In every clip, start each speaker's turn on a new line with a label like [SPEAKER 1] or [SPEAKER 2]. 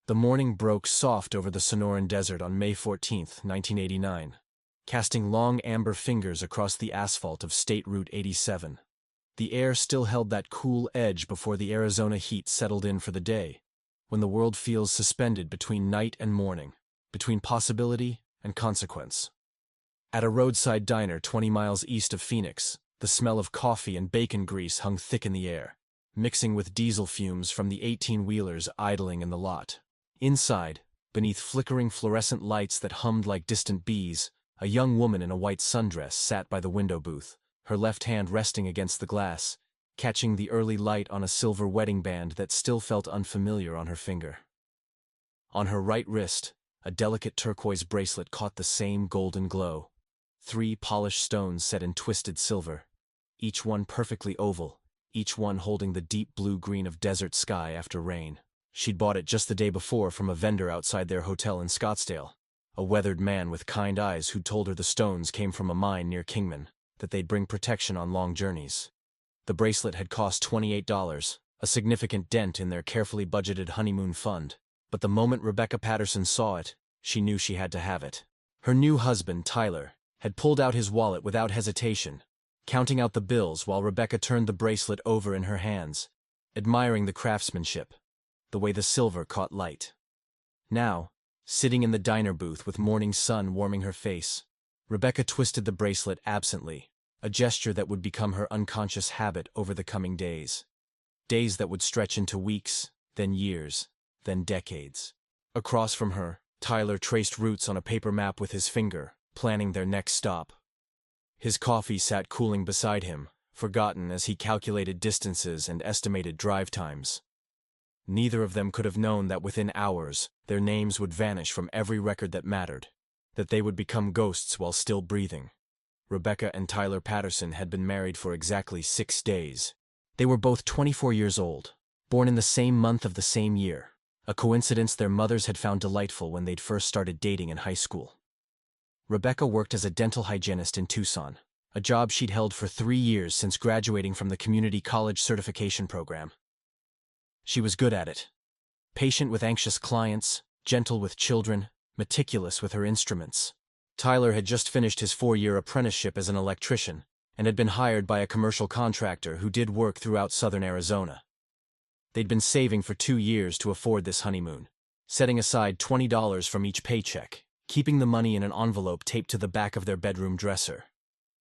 [SPEAKER 1] The morning broke soft over the Sonoran Desert on May 14, 1989, casting long amber fingers across the asphalt of State Route 87. The air still held that cool edge before the Arizona heat settled in for the day, when the world feels suspended between night and morning, between possibility and consequence. At a roadside diner 20 miles east of Phoenix, the smell of coffee and bacon grease hung thick in the air, mixing with diesel fumes from the 18-wheelers idling in the lot. Inside, beneath flickering fluorescent lights that hummed like distant bees, a young woman in a white sundress sat by the window booth, her left hand resting against the glass, catching the early light on a silver wedding band that still felt unfamiliar on her finger. On her right wrist, a delicate turquoise bracelet caught the same golden glow. 3 polished stones set in twisted silver, each one perfectly oval, each one holding the deep blue-green of desert sky after rain. She'd bought it just the day before from a vendor outside their hotel in Scottsdale, a weathered man with kind eyes who'd told her the stones came from a mine near Kingman, that they'd bring protection on long journeys. The bracelet had cost $28, a significant dent in their carefully budgeted honeymoon fund, but the moment Rebecca Patterson saw it, she knew she had to have it. Her new husband, Tyler, had pulled out his wallet without hesitation, counting out the bills while Rebecca turned the bracelet over in her hands, admiring the craftsmanship, the way the silver caught light. Now, sitting in the diner booth with morning sun warming her face, Rebecca twisted the bracelet absently, a gesture that would become her unconscious habit over the coming days. Days that would stretch into weeks, then years, then decades. Across from her, Tyler traced routes on a paper map with his finger, planning their next stop. His coffee sat cooling beside him, forgotten as he calculated distances and estimated drive times. Neither of them could have known that within hours, their names would vanish from every record that mattered, that they would become ghosts while still breathing. Rebecca and Tyler Patterson had been married for exactly 6 days. They were both 24 years old, born in the same month of the same year, a coincidence their mothers had found delightful when they'd first started dating in high school. Rebecca worked as a dental hygienist in Tucson, a job she'd held for 3 years since graduating from the community college certification program. She was good at it. Patient with anxious clients, gentle with children, meticulous with her instruments. Tyler had just finished his 4-year apprenticeship as an electrician and had been hired by a commercial contractor who did work throughout southern Arizona. They'd been saving for 2 years to afford this honeymoon, setting aside $20 from each paycheck, keeping the money in an envelope taped to the back of their bedroom dresser.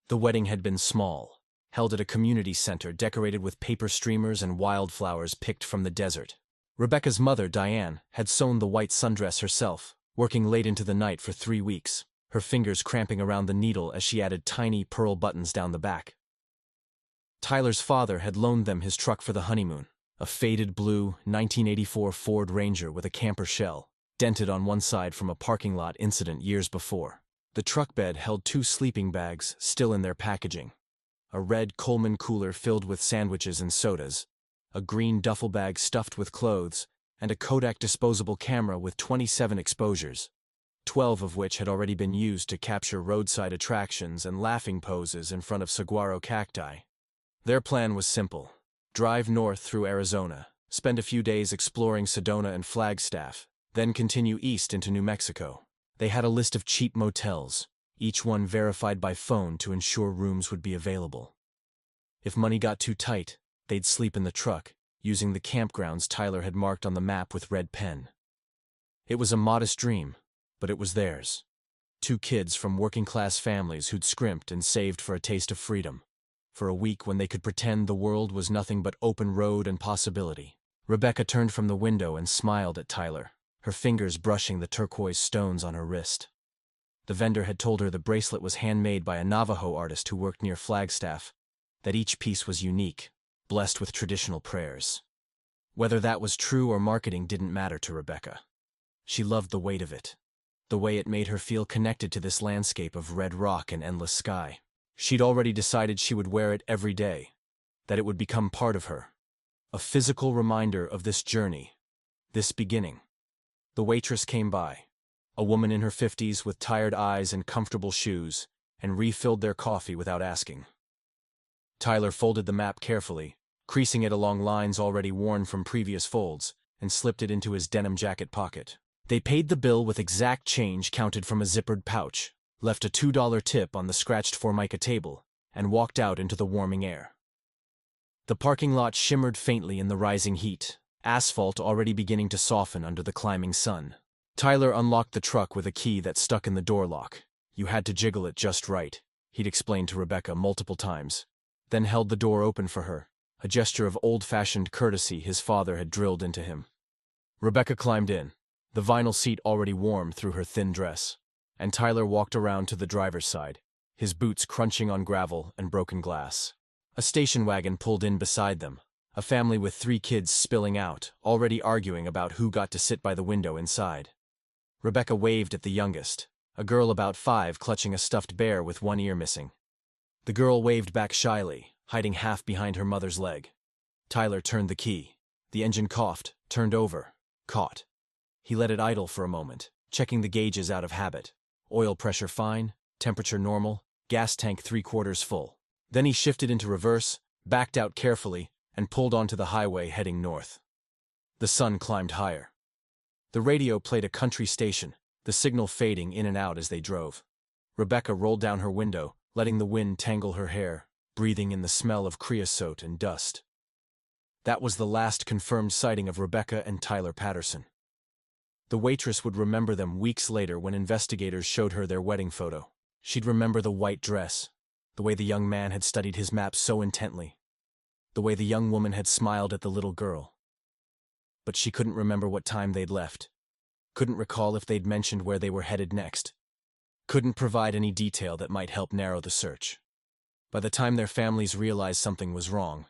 [SPEAKER 1] The wedding had been small, held at a community center decorated with paper streamers and wildflowers picked from the desert. Rebecca's mother, Diane, had sewn the white sundress herself, working late into the night for 3 weeks, her fingers cramping around the needle as she added tiny pearl buttons down the back. Tyler's father had loaned them his truck for the honeymoon, a faded blue 1984 Ford Ranger with a camper shell, dented on one side from a parking lot incident years before. The truck bed held 2 sleeping bags still in their packaging, a red Coleman cooler filled with sandwiches and sodas, a green duffel bag stuffed with clothes, and a Kodak disposable camera with 27 exposures, 12 of which had already been used to capture roadside attractions and laughing poses in front of saguaro cacti. Their plan was simple: drive north through Arizona, spend a few days exploring Sedona and Flagstaff, then continue east into New Mexico. They had a list of cheap motels, each one verified by phone to ensure rooms would be available. If money got too tight, they'd sleep in the truck, using the campgrounds Tyler had marked on the map with red pen. It was a modest dream, but it was theirs. 2 kids from working-class families who'd scrimped and saved for a taste of freedom, for a week when they could pretend the world was nothing but open road and possibility. Rebecca turned from the window and smiled at Tyler, her fingers brushing the turquoise stones on her wrist. The vendor had told her the bracelet was handmade by a Navajo artist who worked near Flagstaff, that each piece was unique, blessed with traditional prayers. Whether that was true or marketing didn't matter to Rebecca. She loved the weight of it, the way it made her feel connected to this landscape of red rock and endless sky. She'd already decided she would wear it every day, that it would become part of her, a physical reminder of this journey, this beginning. The waitress came by, a woman in her 50s with tired eyes and comfortable shoes, and refilled their coffee without asking. Tyler folded the map carefully, creasing it along lines already worn from previous folds, and slipped it into his denim jacket pocket. They paid the bill with exact change counted from a zippered pouch, left a $2 tip on the scratched Formica table, and walked out into the warming air. The parking lot shimmered faintly in the rising heat, asphalt already beginning to soften under the climbing sun. Tyler unlocked the truck with a key that stuck in the door lock. You had to jiggle it just right, he'd explained to Rebecca multiple times, then held the door open for her, a gesture of old-fashioned courtesy his father had drilled into him. Rebecca climbed in, the vinyl seat already warm through her thin dress, and Tyler walked around to the driver's side, his boots crunching on gravel and broken glass. A station wagon pulled in beside them, a family with 3 kids spilling out, already arguing about who got to sit by the window inside. Rebecca waved at the youngest, a girl about 5 clutching a stuffed bear with one ear missing. The girl waved back shyly, hiding half behind her mother's leg. Tyler turned the key. The engine coughed, turned over, caught. He let it idle for a moment, checking the gauges out of habit. Oil pressure fine, temperature normal, gas tank 3/4 full. Then he shifted into reverse, backed out carefully, and pulled onto the highway heading north. The sun climbed higher. The radio played a country station, the signal fading in and out as they drove. Rebecca rolled down her window, letting the wind tangle her hair, breathing in the smell of creosote and dust. That was the last confirmed sighting of Rebecca and Tyler Patterson. The waitress would remember them weeks later when investigators showed her their wedding photo. She'd remember the white dress, the way the young man had studied his maps so intently, the way the young woman had smiled at the little girl. But she couldn't remember what time they'd left, couldn't recall if they'd mentioned where they were headed next, couldn't provide any detail that might help narrow the search. By the time their families realized something was wrong,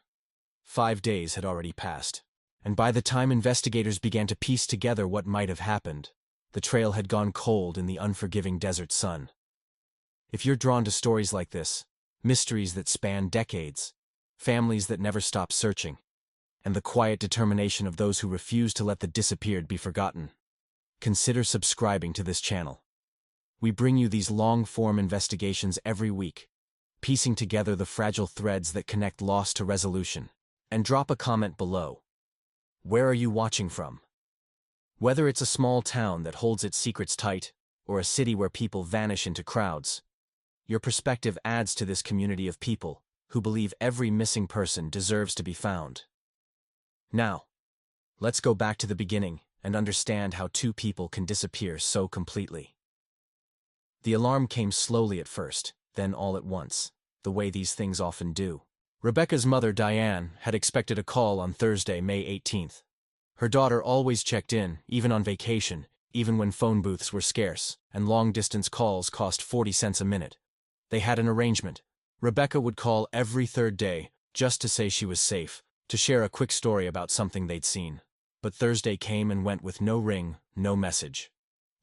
[SPEAKER 1] 5 days had already passed, and by the time investigators began to piece together what might have happened, the trail had gone cold in the unforgiving desert sun. If you're drawn to stories like this, mysteries that span decades, families that never stop searching, and the quiet determination of those who refuse to let the disappeared be forgotten, consider subscribing to this channel. We bring you these long-form investigations every week, piecing together the fragile threads that connect loss to resolution. And drop a comment below. Where are you watching from? Whether it's a small town that holds its secrets tight, or a city where people vanish into crowds, your perspective adds to this community of people who believe every missing person deserves to be found. Now, let's go back to the beginning and understand how 2 people can disappear so completely. The alarm came slowly at first, then all at once, the way these things often do. Rebecca's mother, Diane, had expected a call on Thursday, May 18th. Her daughter always checked in, even on vacation, even when phone booths were scarce, and long-distance calls cost 40 cents a minute. They had an arrangement. Rebecca would call every 3rd day, just to say she was safe, to share a quick story about something they'd seen. But Thursday came and went with no ring, no message.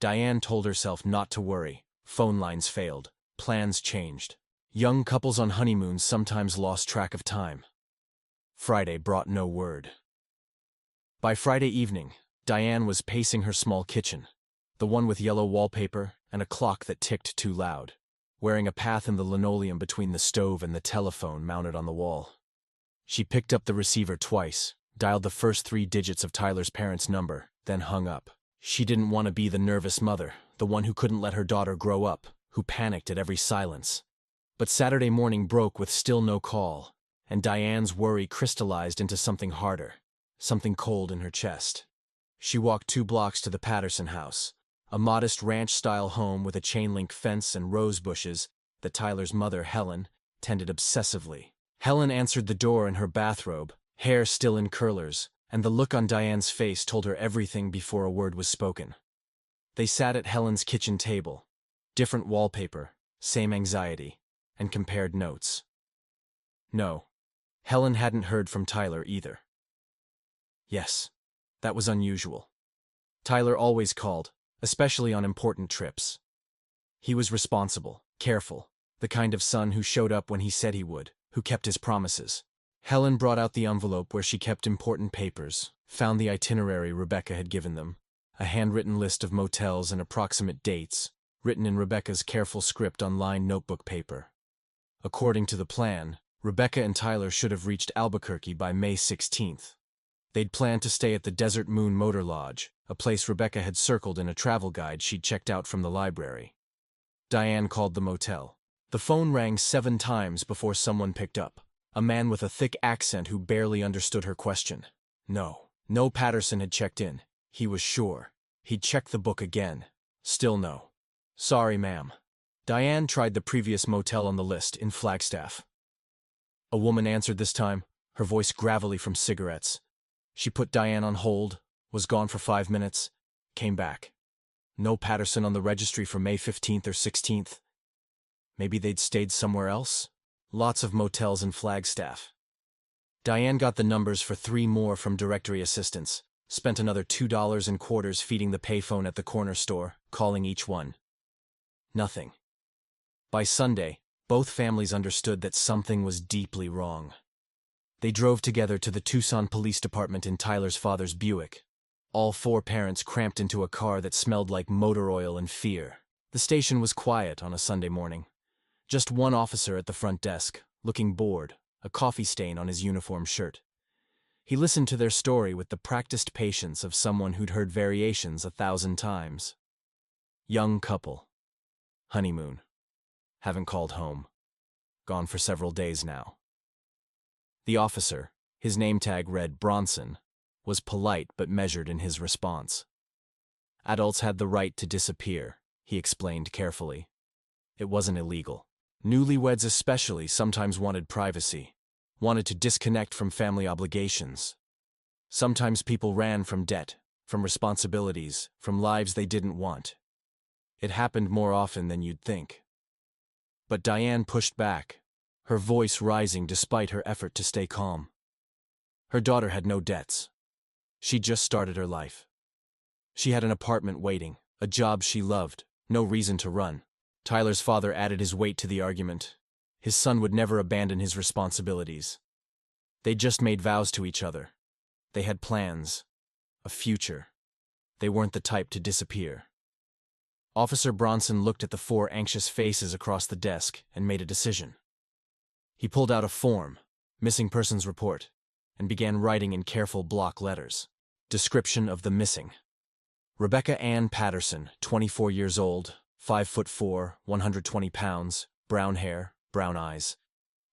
[SPEAKER 1] Diane told herself not to worry. Phone lines failed. Plans changed. Young couples on honeymoons sometimes lost track of time. Friday brought no word. By Friday evening, Diane was pacing her small kitchen, the one with yellow wallpaper and a clock that ticked too loud, wearing a path in the linoleum between the stove and the telephone mounted on the wall. She picked up the receiver twice, dialed the first 3 digits of Tyler's parents' number, then hung up. She didn't want to be the nervous mother, the one who couldn't let her daughter grow up, who panicked at every silence. But Saturday morning broke with still no call, and Diane's worry crystallized into something harder, something cold in her chest. She walked 2 blocks to the Patterson house, a modest ranch-style home with a chain-link fence and rose bushes that Tyler's mother, Helen, tended obsessively. Helen answered the door in her bathrobe, hair still in curlers, and the look on Diane's face told her everything before a word was spoken. They sat at Helen's kitchen table, different wallpaper, same anxiety, and compared notes. No, Helen hadn't heard from Tyler either. Yes, that was unusual. Tyler always called, especially on important trips. He was responsible, careful, the kind of son who showed up when he said he would, who kept his promises. Helen brought out the envelope where she kept important papers, found the itinerary Rebecca had given them, a handwritten list of motels and approximate dates, written in Rebecca's careful script on lined notebook paper. According to the plan, Rebecca and Tyler should have reached Albuquerque by May 16th. They'd planned to stay at the Desert Moon Motor Lodge, a place Rebecca had circled in a travel guide she'd checked out from the library. Diane called the motel. The phone rang 7 times before someone picked up, a man with a thick accent who barely understood her question. No Patterson had checked in. He was sure. He'd checked the book again. Still no. Sorry, ma'am. Diane tried the previous motel on the list in Flagstaff. A woman answered this time, her voice gravelly from cigarettes. She put Diane on hold, was gone for 5 minutes, came back. No Patterson on the registry for May 15th or 16th. Maybe they'd stayed somewhere else? Lots of motels in Flagstaff. Diane got the numbers for 3 more from directory assistants, spent another $2.25 feeding the payphone at the corner store, calling each one. Nothing. By Sunday, both families understood that something was deeply wrong. They drove together to the Tucson Police Department in Tyler's father's Buick. All 4 parents cramped into a car that smelled like motor oil and fear. The station was quiet on a Sunday morning. Just one officer at the front desk, looking bored, a coffee stain on his uniform shirt. He listened to their story with the practiced patience of someone who'd heard variations 1,000 times. Young couple. Honeymoon. Haven't called home. Gone for several days now. The officer, his name tag read Bronson, was polite but measured in his response. Adults had the right to disappear, he explained carefully. It wasn't illegal. Newlyweds especially sometimes wanted privacy, wanted to disconnect from family obligations. Sometimes people ran from debt, from responsibilities, from lives they didn't want. It happened more often than you'd think. But Diane pushed back, her voice rising despite her effort to stay calm. Her daughter had no debts. She'd just started her life. She had an apartment waiting, a job she loved, no reason to run. Tyler's father added his weight to the argument. His son would never abandon his responsibilities. They'd just made vows to each other. They had plans, a future. They weren't the type to disappear. Officer Bronson looked at the 4 anxious faces across the desk and made a decision. He pulled out a form, missing persons report, and began writing in careful block letters. Description of the missing. Rebecca Ann Patterson, 24 years old, 5'4", 120 pounds, brown hair, brown eyes.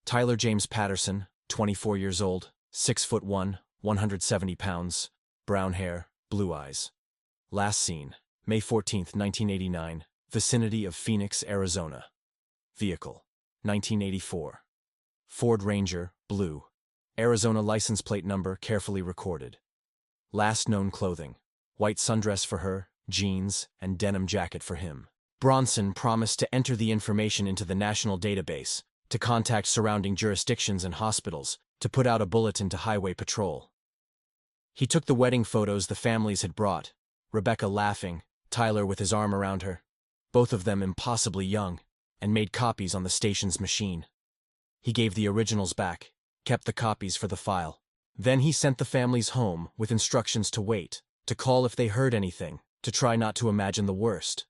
[SPEAKER 1] Tyler James Patterson, 24 years old, 6'1", 170 pounds, brown hair, blue eyes. Last seen, May 14, 1989, vicinity of Phoenix, Arizona. Vehicle, 1984. Ford Ranger, blue. Arizona license plate number carefully recorded. Last known clothing, white sundress for her, jeans, and denim jacket for him. Bronson promised to enter the information into the national database, to contact surrounding jurisdictions and hospitals, to put out a bulletin to Highway Patrol. He took the wedding photos the families had brought, Rebecca laughing, Tyler with his arm around her, both of them impossibly young, and made copies on the station's machine. He gave the originals back, kept the copies for the file. Then he sent the families home with instructions to wait, to call if they heard anything, to try not to imagine the worst.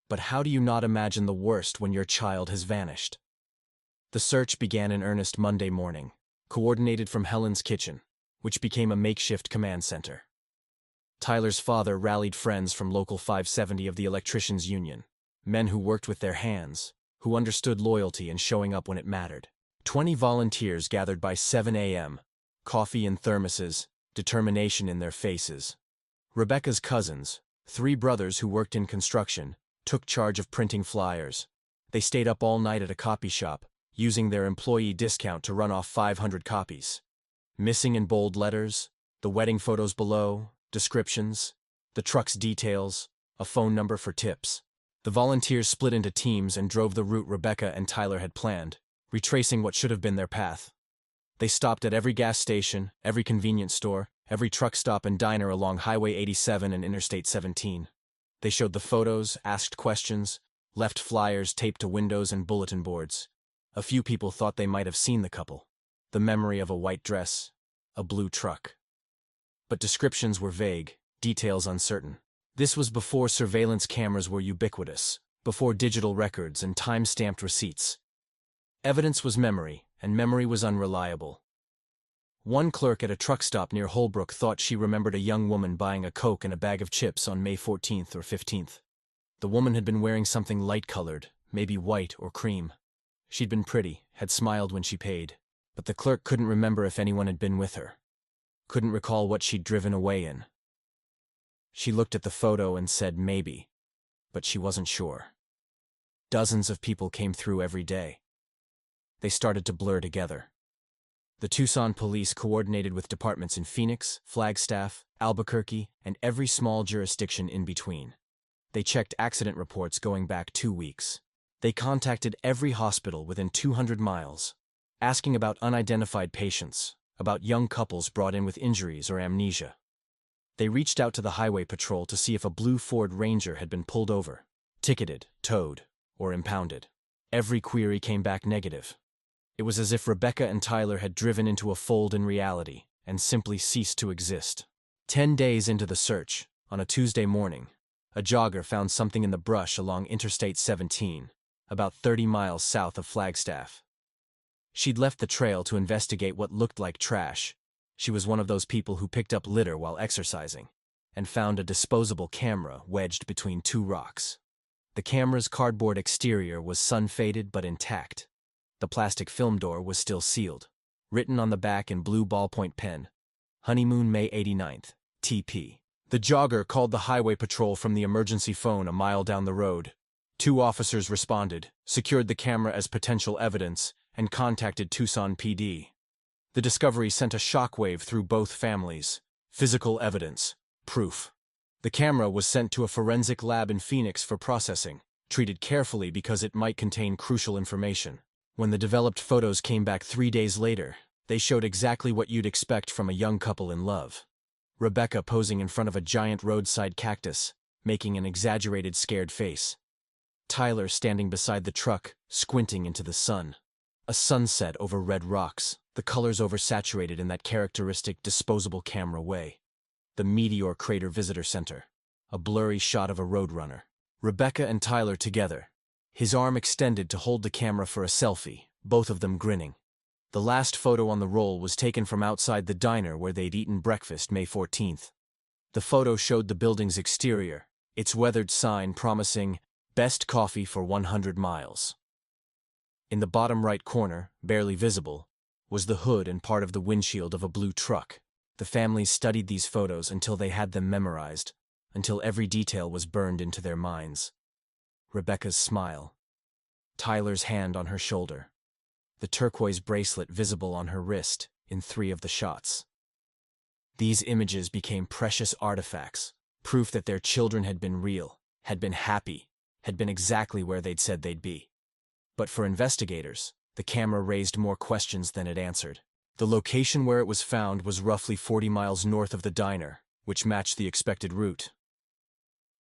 [SPEAKER 1] But how do you not imagine the worst when your child has vanished? The search began in earnest Monday morning, coordinated from Helen's kitchen, which became a makeshift command center. Tyler's father rallied friends from Local 570 of the Electricians Union, men who worked with their hands, who understood loyalty and showing up when it mattered. 20 volunteers gathered by 7 a.m., coffee in thermoses, determination in their faces. Rebecca's cousins, 3 brothers who worked in construction, took charge of printing flyers. They stayed up all night at a copy shop, using their employee discount to run off 500 copies. Missing in bold letters, the wedding photos below, descriptions, the truck's details, a phone number for tips. The volunteers split into teams and drove the route Rebecca and Tyler had planned, retracing what should have been their path. They stopped at every gas station, every convenience store, every truck stop and diner along Highway 87 and Interstate 17. They showed the photos, asked questions, left flyers taped to windows and bulletin boards. A few people thought they might have seen the couple. The memory of a white dress, a blue truck. But descriptions were vague, details uncertain. This was before surveillance cameras were ubiquitous, before digital records and time-stamped receipts. Evidence was memory, and memory was unreliable. One clerk at a truck stop near Holbrook thought she remembered a young woman buying a Coke and a bag of chips on May 14th or 15th. The woman had been wearing something light-colored, maybe white or cream. She'd been pretty, had smiled when she paid, but the clerk couldn't remember if anyone had been with her. Couldn't recall what she'd driven away in. She looked at the photo and said maybe, but she wasn't sure. Dozens of people came through every day. They started to blur together. The Tucson police coordinated with departments in Phoenix, Flagstaff, Albuquerque, and every small jurisdiction in between. They checked accident reports going back 2 weeks. They contacted every hospital within 200 miles, asking about unidentified patients, about young couples brought in with injuries or amnesia. They reached out to the highway patrol to see if a blue Ford Ranger had been pulled over, ticketed, towed, or impounded. Every query came back negative. It was as if Rebecca and Tyler had driven into a fold in reality and simply ceased to exist. 10 days into the search, on a Tuesday morning, a jogger found something in the brush along Interstate 17, about 30 miles south of Flagstaff. She'd left the trail to investigate what looked like trash. She was one of those people who picked up litter while exercising, and found a disposable camera wedged between 2 rocks. The camera's cardboard exterior was sun-faded but intact. The plastic film door was still sealed. Written on the back in blue ballpoint pen, Honeymoon, May 89th, TP. The jogger called the highway patrol from the emergency phone a mile down the road. 2 officers responded, secured the camera as potential evidence, and contacted Tucson PD. The discovery sent a shockwave through both families. Physical evidence. Proof. The camera was sent to a forensic lab in Phoenix for processing, treated carefully because it might contain crucial information. When the developed photos came back 3 days later, they showed exactly what you'd expect from a young couple in love. Rebecca posing in front of a giant roadside cactus, making an exaggerated scared face. Tyler standing beside the truck, squinting into the sun. A sunset over red rocks, the colors oversaturated in that characteristic disposable camera way. The Meteor Crater Visitor Center. A blurry shot of a roadrunner. Rebecca and Tyler together. His arm extended to hold the camera for a selfie, both of them grinning. The last photo on the roll was taken from outside the diner where they'd eaten breakfast May 14th. The photo showed the building's exterior, its weathered sign promising, "Best coffee for 100 miles." In the bottom right corner, barely visible, was the hood and part of the windshield of a blue truck. The families studied these photos until they had them memorized, until every detail was burned into their minds. Rebecca's smile. Tyler's hand on her shoulder. The turquoise bracelet visible on her wrist in 3 of the shots. These images became precious artifacts, proof that their children had been real, had been happy, had been exactly where they'd said they'd be. But for investigators, the camera raised more questions than it answered. The location where it was found was roughly 40 miles north of the diner, which matched the expected route.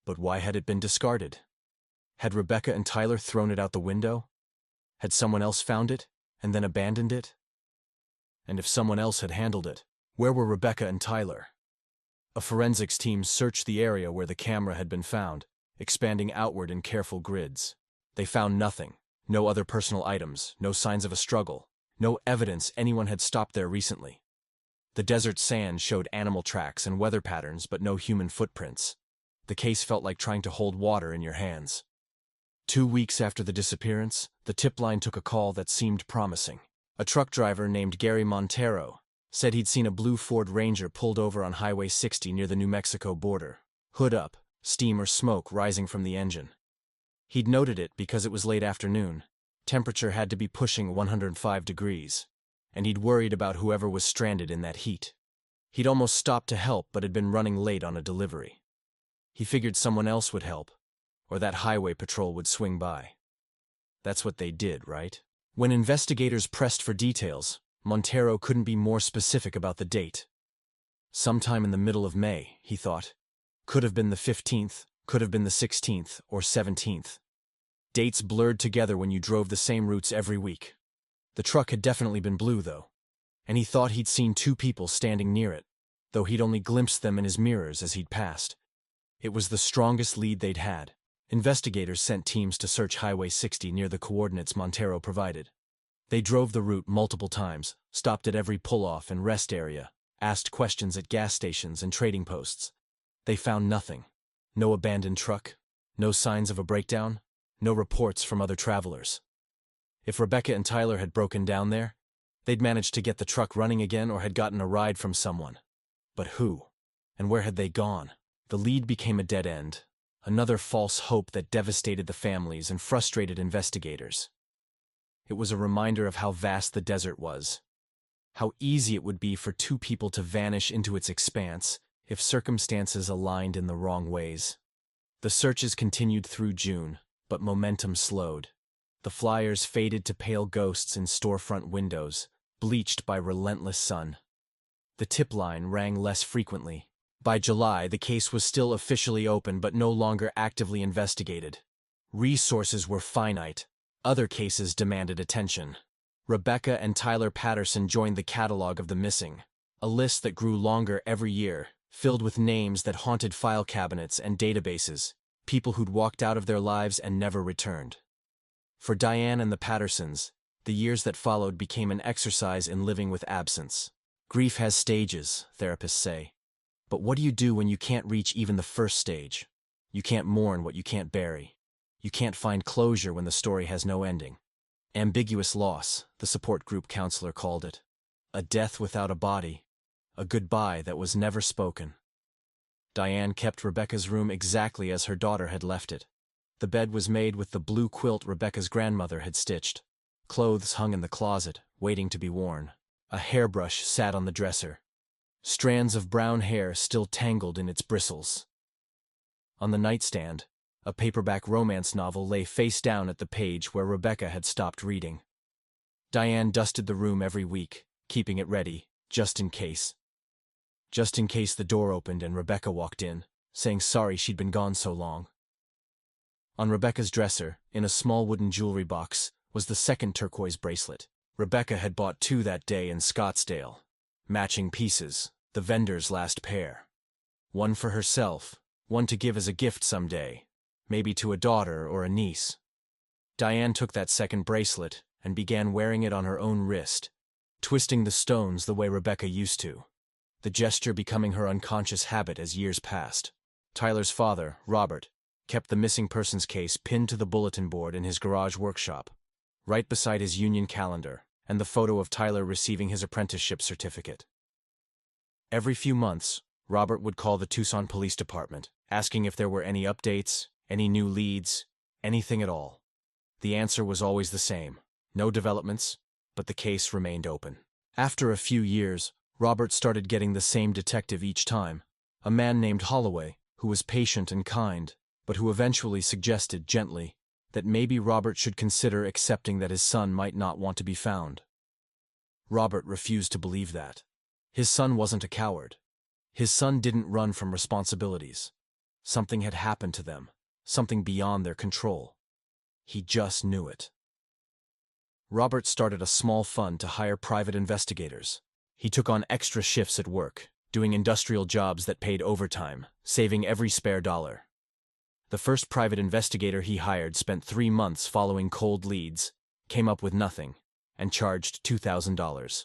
[SPEAKER 1] But why had it been discarded? Had Rebecca and Tyler thrown it out the window? Had someone else found it, and then abandoned it? And if someone else had handled it, where were Rebecca and Tyler? A forensics team searched the area where the camera had been found, expanding outward in careful grids. They found nothing. No other personal items, no signs of a struggle, no evidence anyone had stopped there recently. The desert sand showed animal tracks and weather patterns, but no human footprints. The case felt like trying to hold water in your hands. 2 weeks after the disappearance, the tip line took a call that seemed promising. A truck driver named Gary Montero said he'd seen a blue Ford Ranger pulled over on Highway 60 near the New Mexico border. Hood up, steam or smoke rising from the engine. He'd noted it because it was late afternoon. Temperature had to be pushing 105 degrees, and he'd worried about whoever was stranded in that heat. He'd almost stopped to help but had been running late on a delivery. He figured someone else would help, or that highway patrol would swing by. That's what they did, right? When investigators pressed for details, Montero couldn't be more specific about the date. Sometime in the middle of May, he thought. Could have been the 15th, could have been the 16th, or 17th. Dates blurred together when you drove the same routes every week. The truck had definitely been blue, though, and he thought he'd seen 2 people standing near it, though he'd only glimpsed them in his mirrors as he'd passed. It was the strongest lead they'd had. Investigators sent teams to search Highway 60 near the coordinates Montero provided. They drove the route multiple times, stopped at every pull-off and rest area, asked questions at gas stations and trading posts. They found nothing. No abandoned truck, no signs of a breakdown, no reports from other travelers. If Rebecca and Tyler had broken down there, they'd managed to get the truck running again or had gotten a ride from someone. But who? And where had they gone? The lead became a dead end, another false hope that devastated the families and frustrated investigators. It was a reminder of how vast the desert was, how easy it would be for two people to vanish into its expanse if circumstances aligned in the wrong ways. The searches continued through June, but momentum slowed. The flyers faded to pale ghosts in storefront windows, bleached by relentless sun. The tip line rang less frequently. By July, the case was still officially open but no longer actively investigated. Resources were finite. Other cases demanded attention. Rebecca and Tyler Patterson joined the catalog of the missing, a list that grew longer every year, filled with names that haunted file cabinets and databases, people who'd walked out of their lives and never returned. For Diane and the Pattersons, the years that followed became an exercise in living with absence. Grief has stages, therapists say. But what do you do when you can't reach even the first stage? You can't mourn what you can't bury. You can't find closure when the story has no ending. Ambiguous loss, the support group counselor called it. A death without a body. A goodbye that was never spoken. Diane kept Rebecca's room exactly as her daughter had left it. The bed was made with the blue quilt Rebecca's grandmother had stitched. Clothes hung in the closet, waiting to be worn. A hairbrush sat on the dresser. Strands of brown hair still tangled in its bristles. On the nightstand, a paperback romance novel lay face down at the page where Rebecca had stopped reading. Diane dusted the room every week, keeping it ready, just in case. Just in case the door opened and Rebecca walked in, saying sorry she'd been gone so long. On Rebecca's dresser, in a small wooden jewelry box, was the second turquoise bracelet. Rebecca had bought 2 that day in Scottsdale. Matching pieces, the vendor's last pair. One for herself, one to give as a gift someday, maybe to a daughter or a niece. Diane took that second bracelet and began wearing it on her own wrist, twisting the stones the way Rebecca used to, the gesture becoming her unconscious habit as years passed. Tyler's father, Robert, kept the missing persons case pinned to the bulletin board in his garage workshop, right beside his union calendar and the photo of Tyler receiving his apprenticeship certificate. Every few months, Robert would call the Tucson Police Department, asking if there were any updates, any new leads, anything at all. The answer was always the same: no developments, but the case remained open. After a few years, Robert started getting the same detective each time, a man named Holloway, who was patient and kind, but who eventually suggested gently that maybe Robert should consider accepting that his son might not want to be found. Robert refused to believe that. His son wasn't a coward. His son didn't run from responsibilities. Something had happened to them, something beyond their control. He just knew it. Robert started a small fund to hire private investigators. He took on extra shifts at work, doing industrial jobs that paid overtime, saving every spare dollar. The first private investigator he hired spent 3 months following cold leads, came up with nothing, and charged $2,000.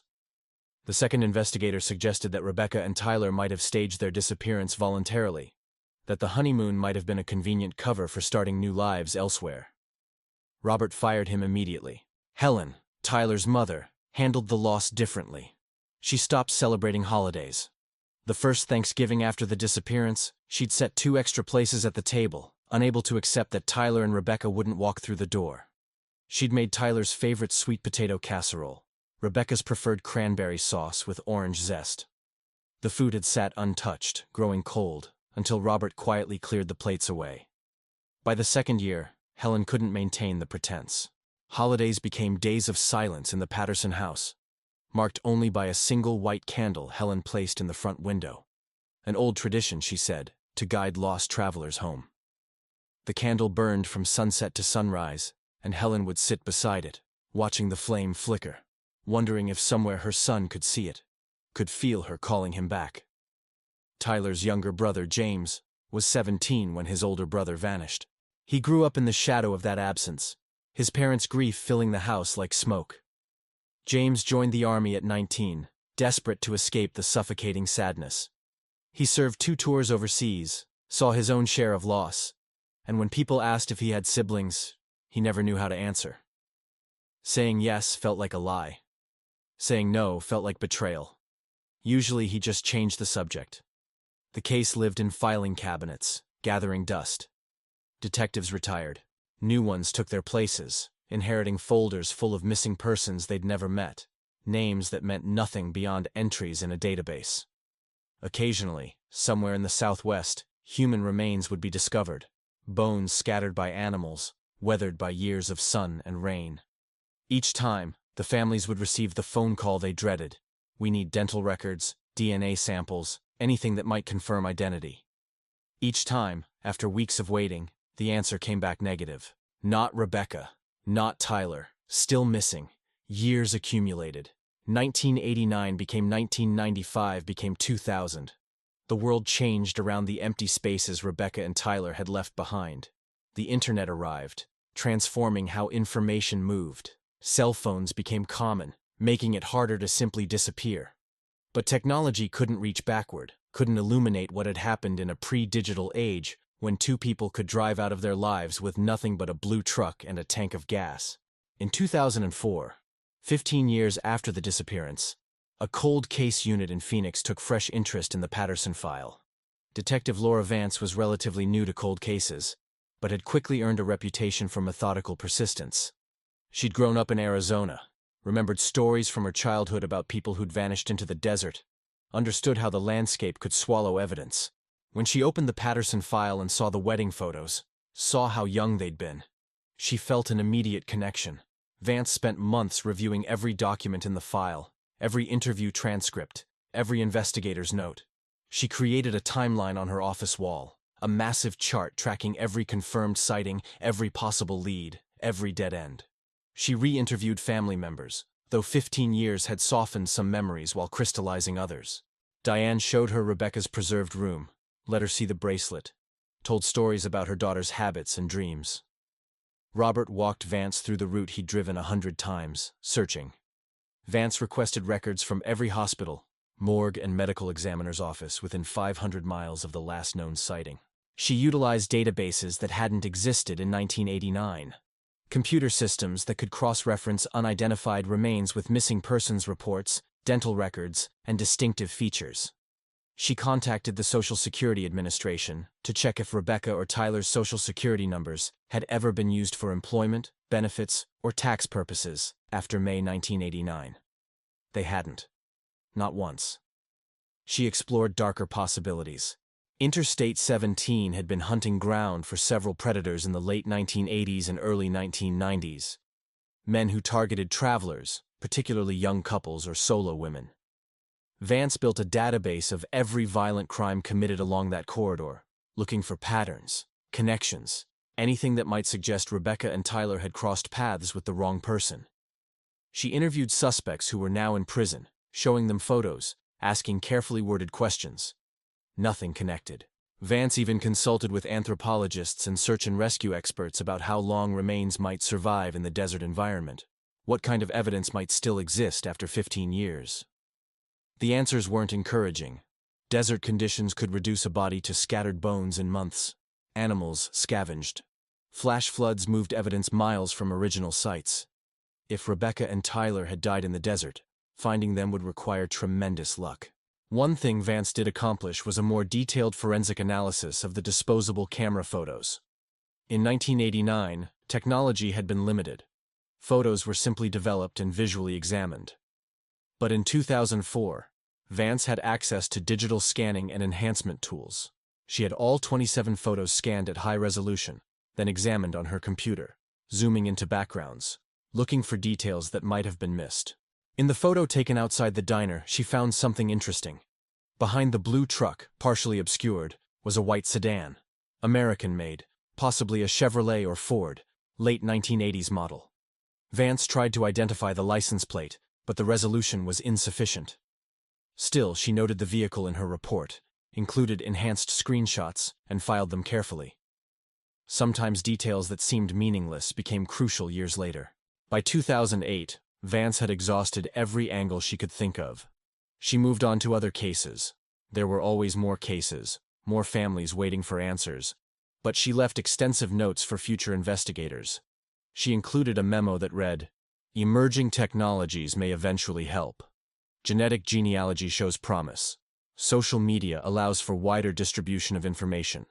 [SPEAKER 1] The second investigator suggested that Rebecca and Tyler might have staged their disappearance voluntarily, that the honeymoon might have been a convenient cover for starting new lives elsewhere. Robert fired him immediately. Helen, Tyler's mother, handled the loss differently. She stopped celebrating holidays. The first Thanksgiving after the disappearance, she'd set 2 extra places at the table, unable to accept that Tyler and Rebecca wouldn't walk through the door. She'd made Tyler's favorite sweet potato casserole, Rebecca's preferred cranberry sauce with orange zest. The food had sat untouched, growing cold, until Robert quietly cleared the plates away. By the second year, Helen couldn't maintain the pretense. Holidays became days of silence in the Patterson house, marked only by a single white candle Helen placed in the front window. An old tradition, she said, to guide lost travelers home. The candle burned from sunset to sunrise, and Helen would sit beside it, watching the flame flicker, wondering if somewhere her son could see it, could feel her calling him back. Tyler's younger brother, James, was 17 when his older brother vanished. He grew up in the shadow of that absence, his parents' grief filling the house like smoke. James joined the army at 19, desperate to escape the suffocating sadness. He served 2 tours overseas, saw his own share of loss, and when people asked if he had siblings, he never knew how to answer. Saying yes felt like a lie. Saying no felt like betrayal. Usually he just changed the subject. The case lived in filing cabinets, gathering dust. Detectives retired. New ones took their places, inheriting folders full of missing persons they'd never met, names that meant nothing beyond entries in a database. Occasionally, somewhere in the Southwest, human remains would be discovered, bones scattered by animals, weathered by years of sun and rain. Each time, the families would receive the phone call they dreaded. We need dental records, DNA samples, anything that might confirm identity. Each time, after weeks of waiting, the answer came back negative. Not Rebecca, not Tyler, still missing. Years accumulated. 1989 became 1995 became 2000. The world changed around the empty spaces Rebecca and Tyler had left behind. The internet arrived, transforming how information moved. Cell phones became common, making it harder to simply disappear. But technology couldn't reach backward, couldn't illuminate what had happened in a pre-digital age when 2 people could drive out of their lives with nothing but a blue truck and a tank of gas. In 2004, 15 years after the disappearance, a cold case unit in Phoenix took fresh interest in the Patterson file. Detective Laura Vance was relatively new to cold cases, but had quickly earned a reputation for methodical persistence. She'd grown up in Arizona, remembered stories from her childhood about people who'd vanished into the desert, understood how the landscape could swallow evidence. When she opened the Patterson file and saw the wedding photos, saw how young they'd been, she felt an immediate connection. Vance spent months reviewing every document in the file, every interview transcript, every investigator's note. She created a timeline on her office wall, a massive chart tracking every confirmed sighting, every possible lead, every dead end. She re-interviewed family members, though 15 years had softened some memories while crystallizing others. Diane showed her Rebecca's preserved room, let her see the bracelet, told stories about her daughter's habits and dreams. Robert walked Vance through the route he'd driven 100 times, searching. Vance requested records from every hospital, morgue and medical examiner's office within 500 miles of the last known sighting. She utilized databases that hadn't existed in 1989. Computer systems that could cross-reference unidentified remains with missing persons reports, dental records, and distinctive features. She contacted the Social Security Administration to check if Rebecca or Tyler's Social Security numbers had ever been used for employment, benefits, or tax purposes after May 1989. They hadn't. Not once. She explored darker possibilities. Interstate 17 had been hunting ground for several predators in the late 1980s and early 1990s. Men who targeted travelers, particularly young couples or solo women. Vance built a database of every violent crime committed along that corridor, looking for patterns, connections, anything that might suggest Rebecca and Tyler had crossed paths with the wrong person. She interviewed suspects who were now in prison, showing them photos, asking carefully worded questions. Nothing connected. Vance even consulted with anthropologists and search and rescue experts about how long remains might survive in the desert environment, what kind of evidence might still exist after 15 years. The answers weren't encouraging. Desert conditions could reduce a body to scattered bones in months. Animals scavenged. Flash floods moved evidence miles from original sites. If Rebecca and Tyler had died in the desert, finding them would require tremendous luck. One thing Vance did accomplish was a more detailed forensic analysis of the disposable camera photos. In 1989, technology had been limited. Photos were simply developed and visually examined. But in 2004, Vance had access to digital scanning and enhancement tools. She had all 27 photos scanned at high resolution, then examined on her computer, zooming into backgrounds, looking for details that might have been missed. In the photo taken outside the diner, she found something interesting. Behind the blue truck, partially obscured, was a white sedan, American-made, possibly a Chevrolet or Ford, late 1980s model. Vance tried to identify the license plate, but the resolution was insufficient. Still, she noted the vehicle in her report, included enhanced screenshots, and filed them carefully. Sometimes details that seemed meaningless became crucial years later. By 2008, Vance had exhausted every angle she could think of. She moved on to other cases. There were always more cases, more families waiting for answers. But she left extensive notes for future investigators. She included a memo that read, "Emerging technologies may eventually help. Genetic genealogy shows promise. Social media allows for wider distribution of information.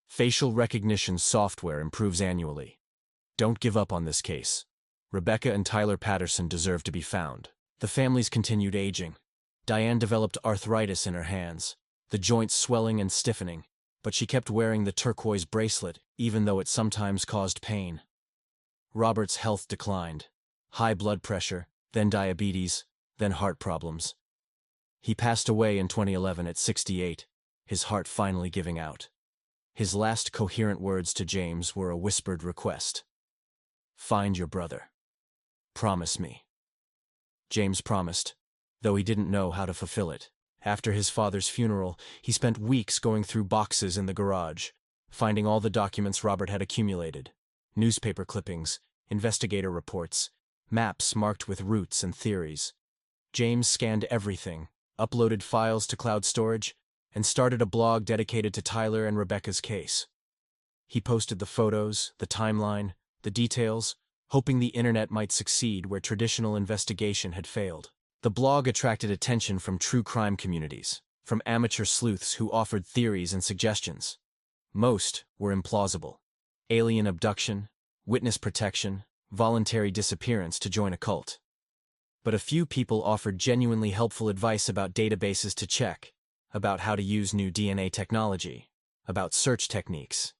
[SPEAKER 1] Facial recognition software improves annually. Don't give up on this case. Rebecca and Tyler Patterson deserve to be found." The families continued aging. Diane developed arthritis in her hands, the joints swelling and stiffening, but she kept wearing the turquoise bracelet, even though it sometimes caused pain. Robert's health declined. High blood pressure, then diabetes, then heart problems. He passed away in 2011 at 68, his heart finally giving out. His last coherent words to James were a whispered request. "Find your brother. Promise me." James promised, though he didn't know how to fulfill it. After his father's funeral, he spent weeks going through boxes in the garage, finding all the documents Robert had accumulated. Newspaper clippings, investigator reports, maps marked with routes and theories. James scanned everything, uploaded files to cloud storage, and started a blog dedicated to Tyler and Rebecca's case. He posted the photos, the timeline, the details, hoping the internet might succeed where traditional investigation had failed. The blog attracted attention from true crime communities, from amateur sleuths who offered theories and suggestions. Most were implausible. Alien abduction, witness protection, voluntary disappearance to join a cult. But a few people offered genuinely helpful advice about databases to check, about how to use new DNA technology, about search techniques.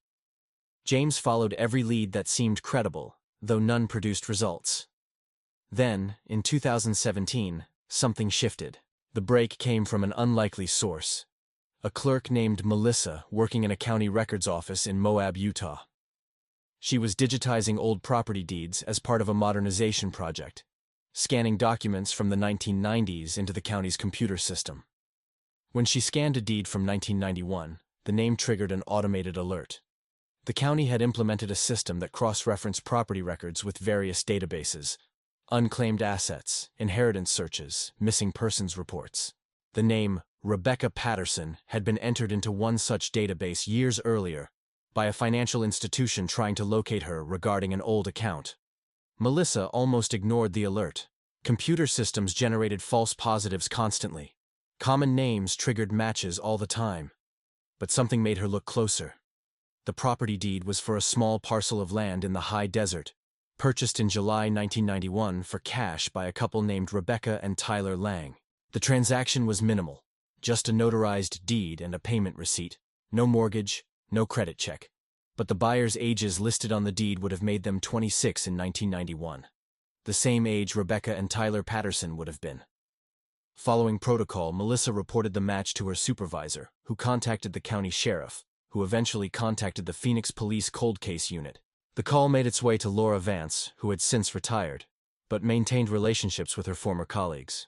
[SPEAKER 1] James followed every lead that seemed credible, though none produced results. Then, in 2017, something shifted. The break came from an unlikely source. A clerk named Melissa working in a county records office in Moab, Utah. She was digitizing old property deeds as part of a modernization project, scanning documents from the 1990s into the county's computer system. When she scanned a deed from 1991, the name triggered an automated alert. The county had implemented a system that cross-referenced property records with various databases, unclaimed assets, inheritance searches, missing persons reports. The name Rebecca Patterson had been entered into one such database years earlier by a financial institution trying to locate her regarding an old account. Melissa almost ignored the alert. Computer systems generated false positives constantly. Common names triggered matches all the time. But something made her look closer. The property deed was for a small parcel of land in the high desert, purchased in July 1991 for cash by a couple named Rebecca and Tyler Lang. The transaction was minimal, just a notarized deed and a payment receipt, no mortgage, no credit check. But the buyers' ages listed on the deed would have made them 26 in 1991, the same age Rebecca and Tyler Patterson would have been. Following protocol, Melissa reported the match to her supervisor, who contacted the county sheriff, who eventually contacted the Phoenix Police Cold Case Unit. The call made its way to Laura Vance, who had since retired, but maintained relationships with her former colleagues.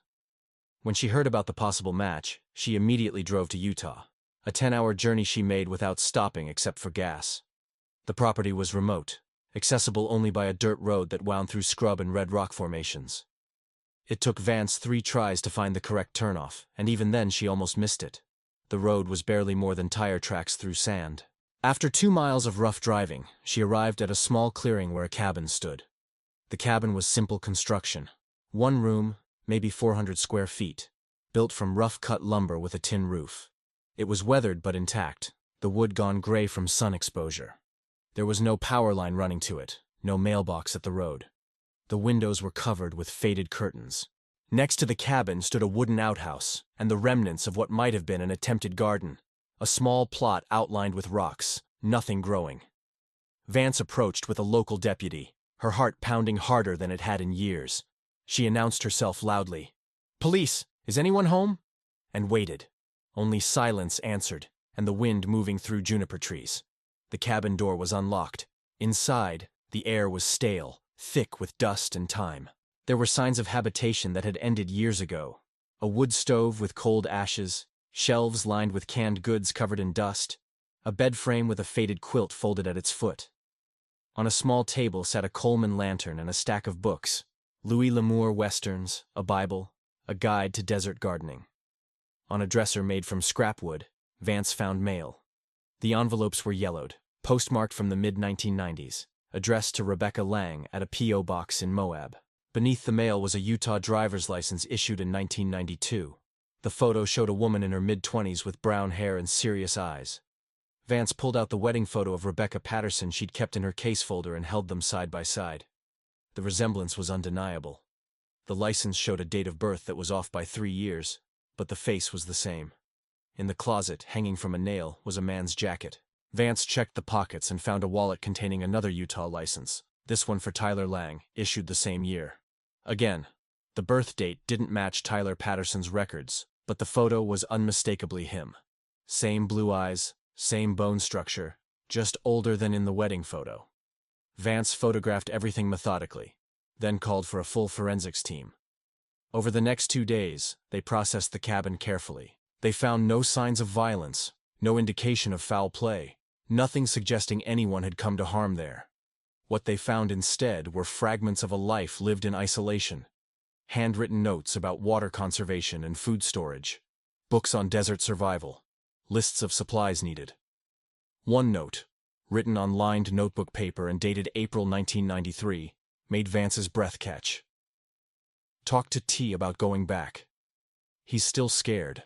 [SPEAKER 1] When she heard about the possible match, she immediately drove to Utah, a 10-hour journey she made without stopping except for gas. The property was remote, accessible only by a dirt road that wound through scrub and red rock formations. It took Vance 3 tries to find the correct turnoff, and even then she almost missed it. The road was barely more than tire tracks through sand. After 2 miles of rough driving, she arrived at a small clearing where a cabin stood. The cabin was simple construction. 1 room, maybe 400 square feet, built from rough-cut lumber with a tin roof. It was weathered but intact, the wood gone gray from sun exposure. There was no power line running to it, no mailbox at the road. The windows were covered with faded curtains. Next to the cabin stood a wooden outhouse and the remnants of what might have been an attempted garden, a small plot outlined with rocks, nothing growing. Vance approached with a local deputy, her heart pounding harder than it had in years. She announced herself loudly, "Police, is anyone home?" and waited. Only silence answered, and the wind moving through juniper trees. The cabin door was unlocked. Inside, the air was stale, thick with dust and time. There were signs of habitation that had ended years ago. A wood stove with cold ashes, shelves lined with canned goods covered in dust, a bed frame with a faded quilt folded at its foot. On a small table sat a Coleman lantern and a stack of books, Louis L'Amour Westerns, a Bible, a guide to desert gardening. On a dresser made from scrap wood, Vance found mail. The envelopes were yellowed, postmarked from the mid-1990s, addressed to Rebecca Lang at a P.O. box in Moab. Beneath the mail was a Utah driver's license issued in 1992. The photo showed a woman in her mid-20s with brown hair and serious eyes. Vance pulled out the wedding photo of Rebecca Patterson she'd kept in her case folder and held them side by side. The resemblance was undeniable. The license showed a date of birth that was off by 3 years, but the face was the same. In the closet, hanging from a nail, was a man's jacket. Vance checked the pockets and found a wallet containing another Utah license, this one for Tyler Lang, issued the same year. Again, the birth date didn't match Tyler Patterson's records, but the photo was unmistakably him. Same blue eyes, same bone structure, just older than in the wedding photo. Vance photographed everything methodically, then called for a full forensics team. Over the next 2 days, they processed the cabin carefully. They found no signs of violence, no indication of foul play, nothing suggesting anyone had come to harm there. What they found instead were fragments of a life lived in isolation, handwritten notes about water conservation and food storage, books on desert survival, lists of supplies needed. One note, written on lined notebook paper and dated April 1993, made Vance's breath catch. Talk to T about going back. He's still scared.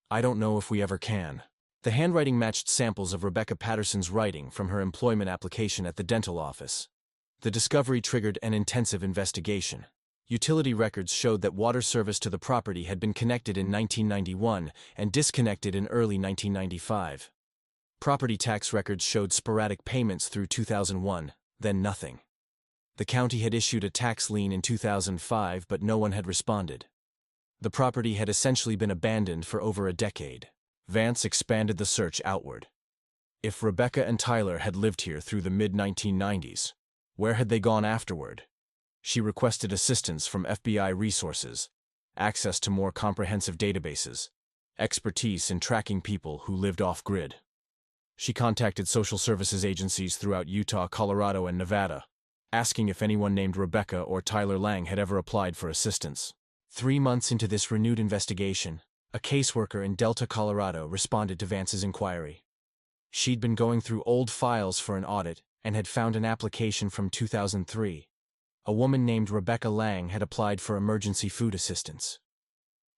[SPEAKER 1] I don't know if we ever can. The handwriting matched samples of Rebecca Patterson's writing from her employment application at the dental office. The discovery triggered an intensive investigation. Utility records showed that water service to the property had been connected in 1991 and disconnected in early 1995. Property tax records showed sporadic payments through 2001, then nothing. The county had issued a tax lien in 2005, but no one had responded. The property had essentially been abandoned for over a decade. Vance expanded the search outward. If Rebecca and Tyler had lived here through the mid-1990s, where had they gone afterward? She requested assistance from FBI resources, access to more comprehensive databases, expertise in tracking people who lived off-grid. She contacted social services agencies throughout Utah, Colorado, and Nevada, asking if anyone named Rebecca or Tyler Lang had ever applied for assistance. 3 months into this renewed investigation, a caseworker in Delta, Colorado, responded to Vance's inquiry. She'd been going through old files for an audit and had found an application from 2003. A woman named Rebecca Lang had applied for emergency food assistance.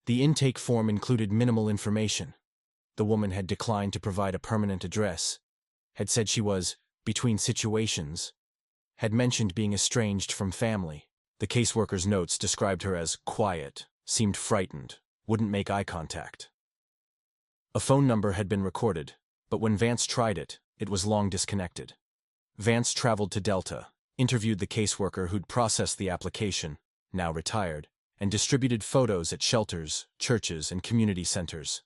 [SPEAKER 1] The intake form included minimal information. The woman had declined to provide a permanent address, had said she was between situations, had mentioned being estranged from family. The caseworker's notes described her as quiet, seemed frightened, wouldn't make eye contact. A phone number had been recorded, but when Vance tried it, it was long disconnected. Vance traveled to Delta, interviewed the caseworker who'd processed the application, now retired, and distributed photos at shelters, churches, and community centers.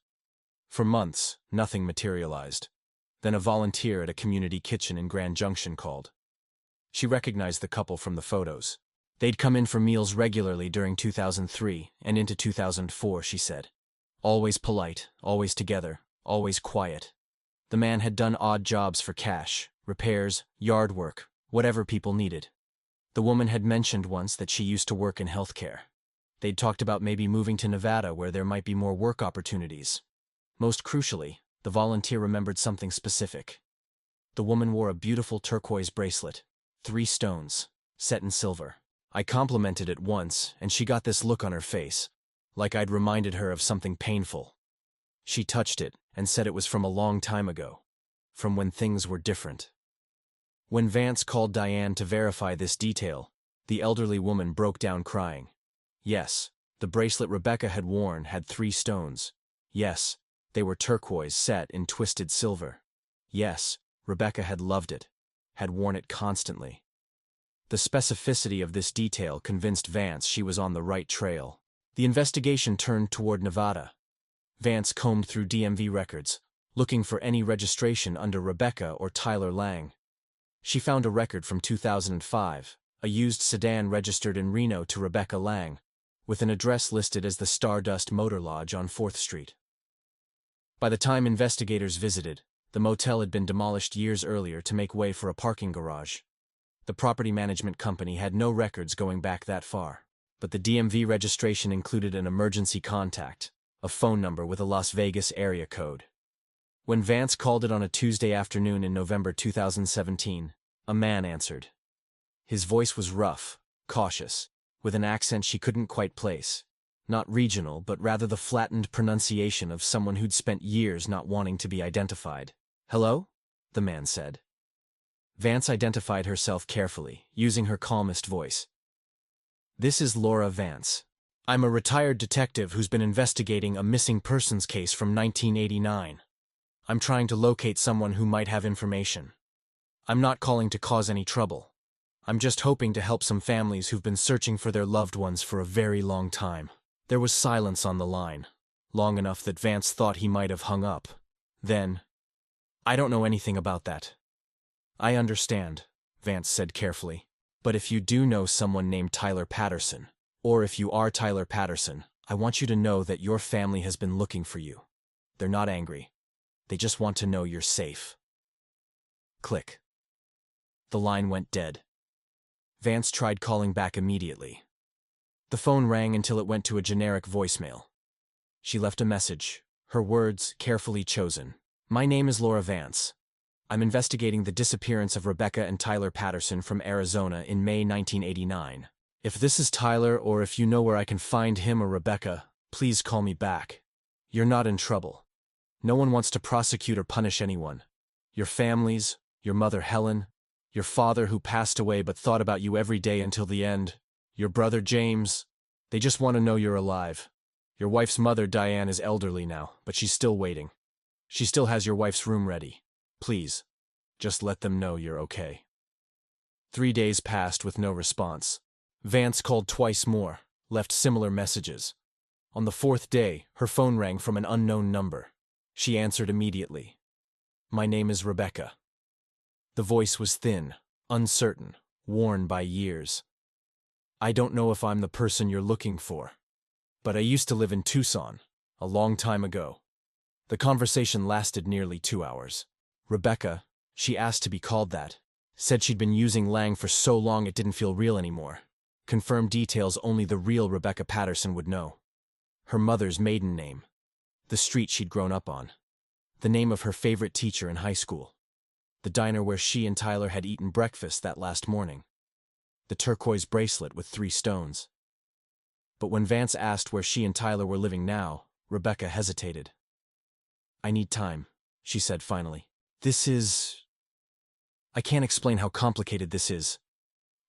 [SPEAKER 1] For months, nothing materialized. Then a volunteer at a community kitchen in Grand Junction called. She recognized the couple from the photos. They'd come in for meals regularly during 2003 and into 2004, she said. Always polite, always together, always quiet. The man had done odd jobs for cash, repairs, yard work, whatever people needed. The woman had mentioned once that she used to work in healthcare. They'd talked about maybe moving to Nevada where there might be more work opportunities. Most crucially, the volunteer remembered something specific. The woman wore a beautiful turquoise bracelet, 3 stones, set in silver. I complimented it once, and she got this look on her face, like I'd reminded her of something painful. She touched it and said it was from a long time ago, from when things were different. When Vance called Diane to verify this detail, the elderly woman broke down crying. Yes, the bracelet Rebecca had worn had 3 stones. Yes, they were turquoise set in twisted silver. Yes, Rebecca had loved it, had worn it constantly. The specificity of this detail convinced Vance she was on the right trail. The investigation turned toward Nevada. Vance combed through DMV records, looking for any registration under Rebecca or Tyler Lang. She found a record from 2005, a used sedan registered in Reno to Rebecca Lang, with an address listed as the Stardust Motor Lodge on 4th Street. By the time investigators visited, the motel had been demolished years earlier to make way for a parking garage. The property management company had no records going back that far, but the DMV registration included an emergency contact, a phone number with a Las Vegas area code. When Vance called it on a Tuesday afternoon in November 2017, a man answered. His voice was rough, cautious, with an accent she couldn't quite place. Not regional, but rather the flattened pronunciation of someone who'd spent years not wanting to be identified. "Hello?" the man said. Vance identified herself carefully, using her calmest voice. "This is Laura Vance. I'm a retired detective who's been investigating a missing persons case from 1989. I'm trying to locate someone who might have information. I'm not calling to cause any trouble. I'm just hoping to help some families who've been searching for their loved ones for a very long time." There was silence on the line, long enough that Vance thought he might have hung up. Then, "I don't know anything about that." "I understand," Vance said carefully. "But if you do know someone named Tyler Patterson, or if you are Tyler Patterson, I want you to know that your family has been looking for you. They're not angry. They just want to know you're safe." Click. The line went dead. Vance tried calling back immediately. The phone rang until it went to a generic voicemail. She left a message, her words carefully chosen. "My name is Laura Vance. I'm investigating the disappearance of Rebecca and Tyler Patterson from Arizona in May 1989. If this is Tyler, or if you know where I can find him or Rebecca, please call me back. You're not in trouble. No one wants to prosecute or punish anyone. Your families, your mother Helen, your father who passed away but thought about you every day until the end, your brother James, they just want to know you're alive. Your wife's mother Diane is elderly now, but she's still waiting. She still has your wife's room ready. Please, just let them know you're okay." 3 days passed with no response. Vance called twice more, left similar messages. On the 4th day, her phone rang from an unknown number. She answered immediately. "My name is Rebecca." The voice was thin, uncertain, worn by years. "I don't know if I'm the person you're looking for, but I used to live in Tucson, a long time ago." The conversation lasted nearly 2 hours. Rebecca, she asked to be called that, said she'd been using Lang for so long it didn't feel real anymore. Confirmed details only the real Rebecca Patterson would know. Her mother's maiden name, the street she'd grown up on, the name of her favorite teacher in high school, the diner where she and Tyler had eaten breakfast that last morning, the turquoise bracelet with 3 stones. But when Vance asked where she and Tyler were living now, Rebecca hesitated. "I need time," she said finally. I can't explain how complicated this is.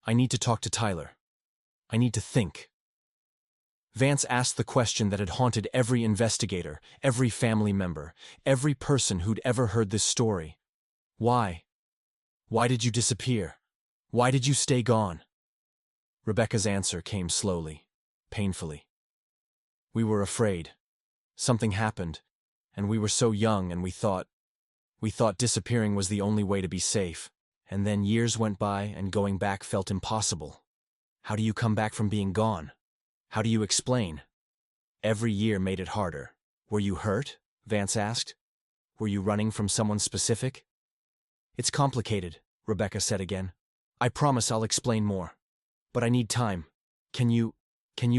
[SPEAKER 1] I need to talk to Tyler. I need to think." Vance asked the question that had haunted every investigator, every family member, every person who'd ever heard this story. "Why? Why did you disappear? Why did you stay gone?" Rebecca's answer came slowly, painfully. "We were afraid. Something happened, and we were so young, and we thought disappearing was the only way to be safe. And then years went by and going back felt impossible. How do you come back from being gone? How do you explain? Every year made it harder." "Were you hurt?" Vance asked. "Were you running from someone specific?" "It's complicated," Rebecca said again. "I promise I'll explain more. But I need time. Can you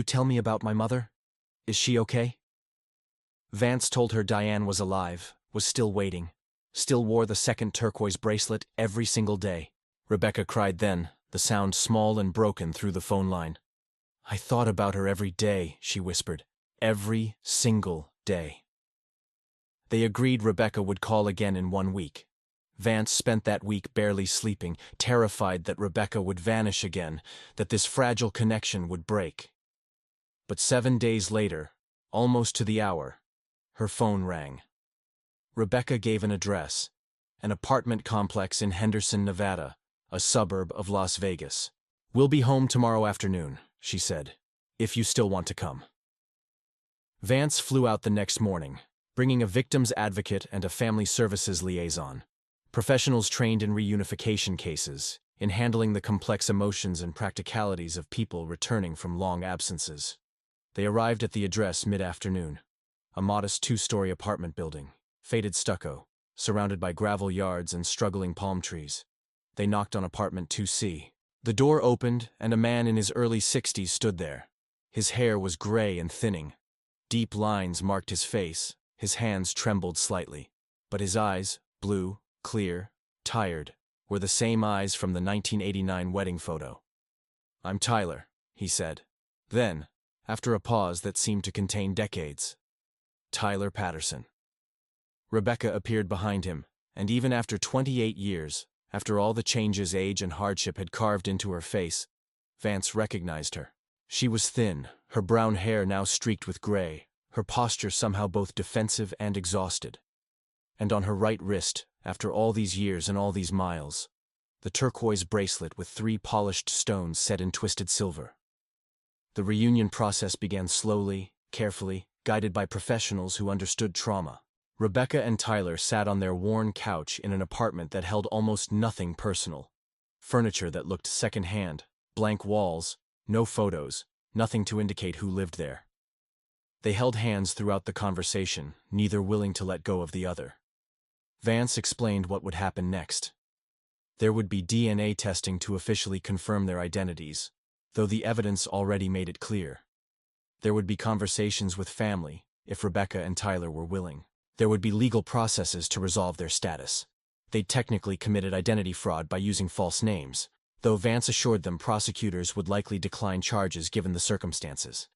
[SPEAKER 1] tell me about my mother? Is she okay?" Vance told her Diane was alive, was still waiting, still wore the 2nd turquoise bracelet every single day. Rebecca cried then, the sound small and broken through the phone line. "I thought about her every day," she whispered. "Every single day." They agreed Rebecca would call again in 1 week. Vance spent that week barely sleeping, terrified that Rebecca would vanish again, that this fragile connection would break. But 7 days later, almost to the hour, her phone rang. Rebecca gave an address, an apartment complex in Henderson, Nevada, a suburb of Las Vegas. "We'll be home tomorrow afternoon," she said, "if you still want to come." Vance flew out the next morning, bringing a victim's advocate and a family services liaison, professionals trained in reunification cases, in handling the complex emotions and practicalities of people returning from long absences. They arrived at the address mid-afternoon, a modest 2-story apartment building, faded stucco, surrounded by gravel yards and struggling palm trees. They knocked on apartment 2C. The door opened, and a man in his early 60s stood there. His hair was gray and thinning. Deep lines marked his face, his hands trembled slightly. But his eyes, blue, clear, tired, were the same eyes from the 1989 wedding photo. "I'm Tyler," he said. Then, after a pause that seemed to contain decades, "Tyler Patterson." Rebecca appeared behind him, and even after 28 years, after all the changes age and hardship had carved into her face, Vance recognized her. She was thin, her brown hair now streaked with gray, her posture somehow both defensive and exhausted. And on her right wrist, after all these years and all these miles, the turquoise bracelet with 3 polished stones set in twisted silver. The reunion process began slowly, carefully, guided by professionals who understood trauma. Rebecca and Tyler sat on their worn couch in an apartment that held almost nothing personal. Furniture that looked second-hand, blank walls, no photos, nothing to indicate who lived there. They held hands throughout the conversation, neither willing to let go of the other. Vance explained what would happen next. There would be DNA testing to officially confirm their identities, though the evidence already made it clear. There would be conversations with family, if Rebecca and Tyler were willing. There would be legal processes to resolve their status. They technically committed identity fraud by using false names, though Vance assured them prosecutors would likely decline charges given the circumstances.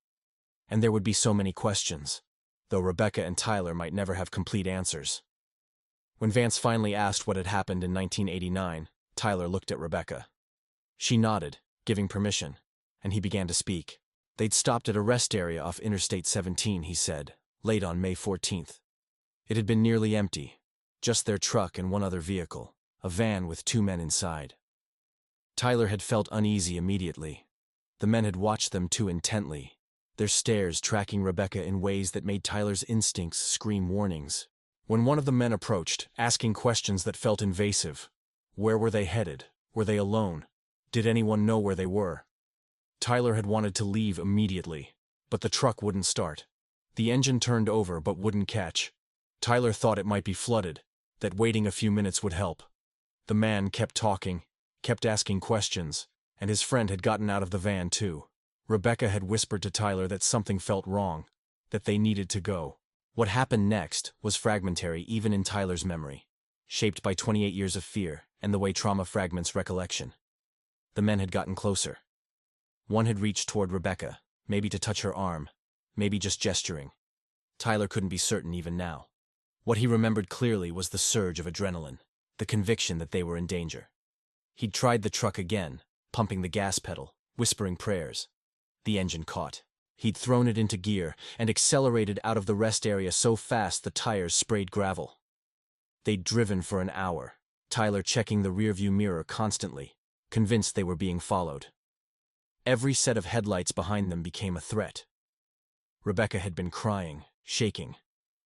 [SPEAKER 1] And there would be so many questions, though Rebecca and Tyler might never have complete answers. When Vance finally asked what had happened in 1989, Tyler looked at Rebecca. She nodded, giving permission, and he began to speak. They'd stopped at a rest area off Interstate 17, he said, late on May 14th. It had been nearly empty, just their truck and one other vehicle, a van with 2 men inside. Tyler had felt uneasy immediately. The men had watched them too intently, their stares tracking Rebecca in ways that made Tyler's instincts scream warnings. When one of the men approached, asking questions that felt invasive, where were they headed? Were they alone? Did anyone know where they were? Tyler had wanted to leave immediately, but the truck wouldn't start. The engine turned over but wouldn't catch. Tyler thought it might be flooded, that waiting a few minutes would help. The man kept talking, kept asking questions, and his friend had gotten out of the van too. Rebecca had whispered to Tyler that something felt wrong, that they needed to go. What happened next was fragmentary even in Tyler's memory, shaped by 28 years of fear and the way trauma fragments recollection. The men had gotten closer. One had reached toward Rebecca, maybe to touch her arm, maybe just gesturing. Tyler couldn't be certain even now. What he remembered clearly was the surge of adrenaline, the conviction that they were in danger. He'd tried the truck again, pumping the gas pedal, whispering prayers. The engine caught. He'd thrown it into gear and accelerated out of the rest area so fast the tires sprayed gravel. They'd driven for an hour, Tyler checking the rearview mirror constantly, convinced they were being followed. Every set of headlights behind them became a threat. Rebecca had been crying, shaking,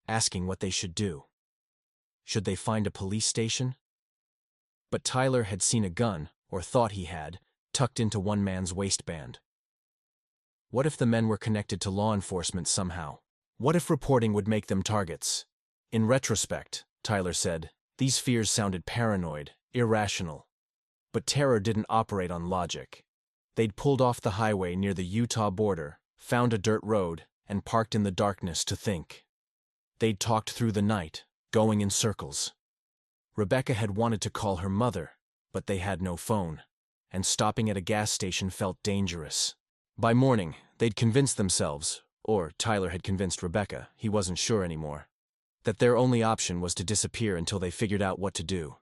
[SPEAKER 1] asking what they should do. Should they find a police station? But Tyler had seen a gun, or thought he had, tucked into one man's waistband. What if the men were connected to law enforcement somehow? What if reporting would make them targets? In retrospect, Tyler said, these fears sounded paranoid, irrational. But terror didn't operate on logic. They'd pulled off the highway near the Utah border, found a dirt road, and parked in the darkness to think. They'd talked through the night, going in circles. Rebecca had wanted to call her mother, but they had no phone, and stopping at a gas station felt dangerous. By morning, they'd convinced themselves, or Tyler had convinced Rebecca, he wasn't sure anymore, that their only option was to disappear until they figured out what to do.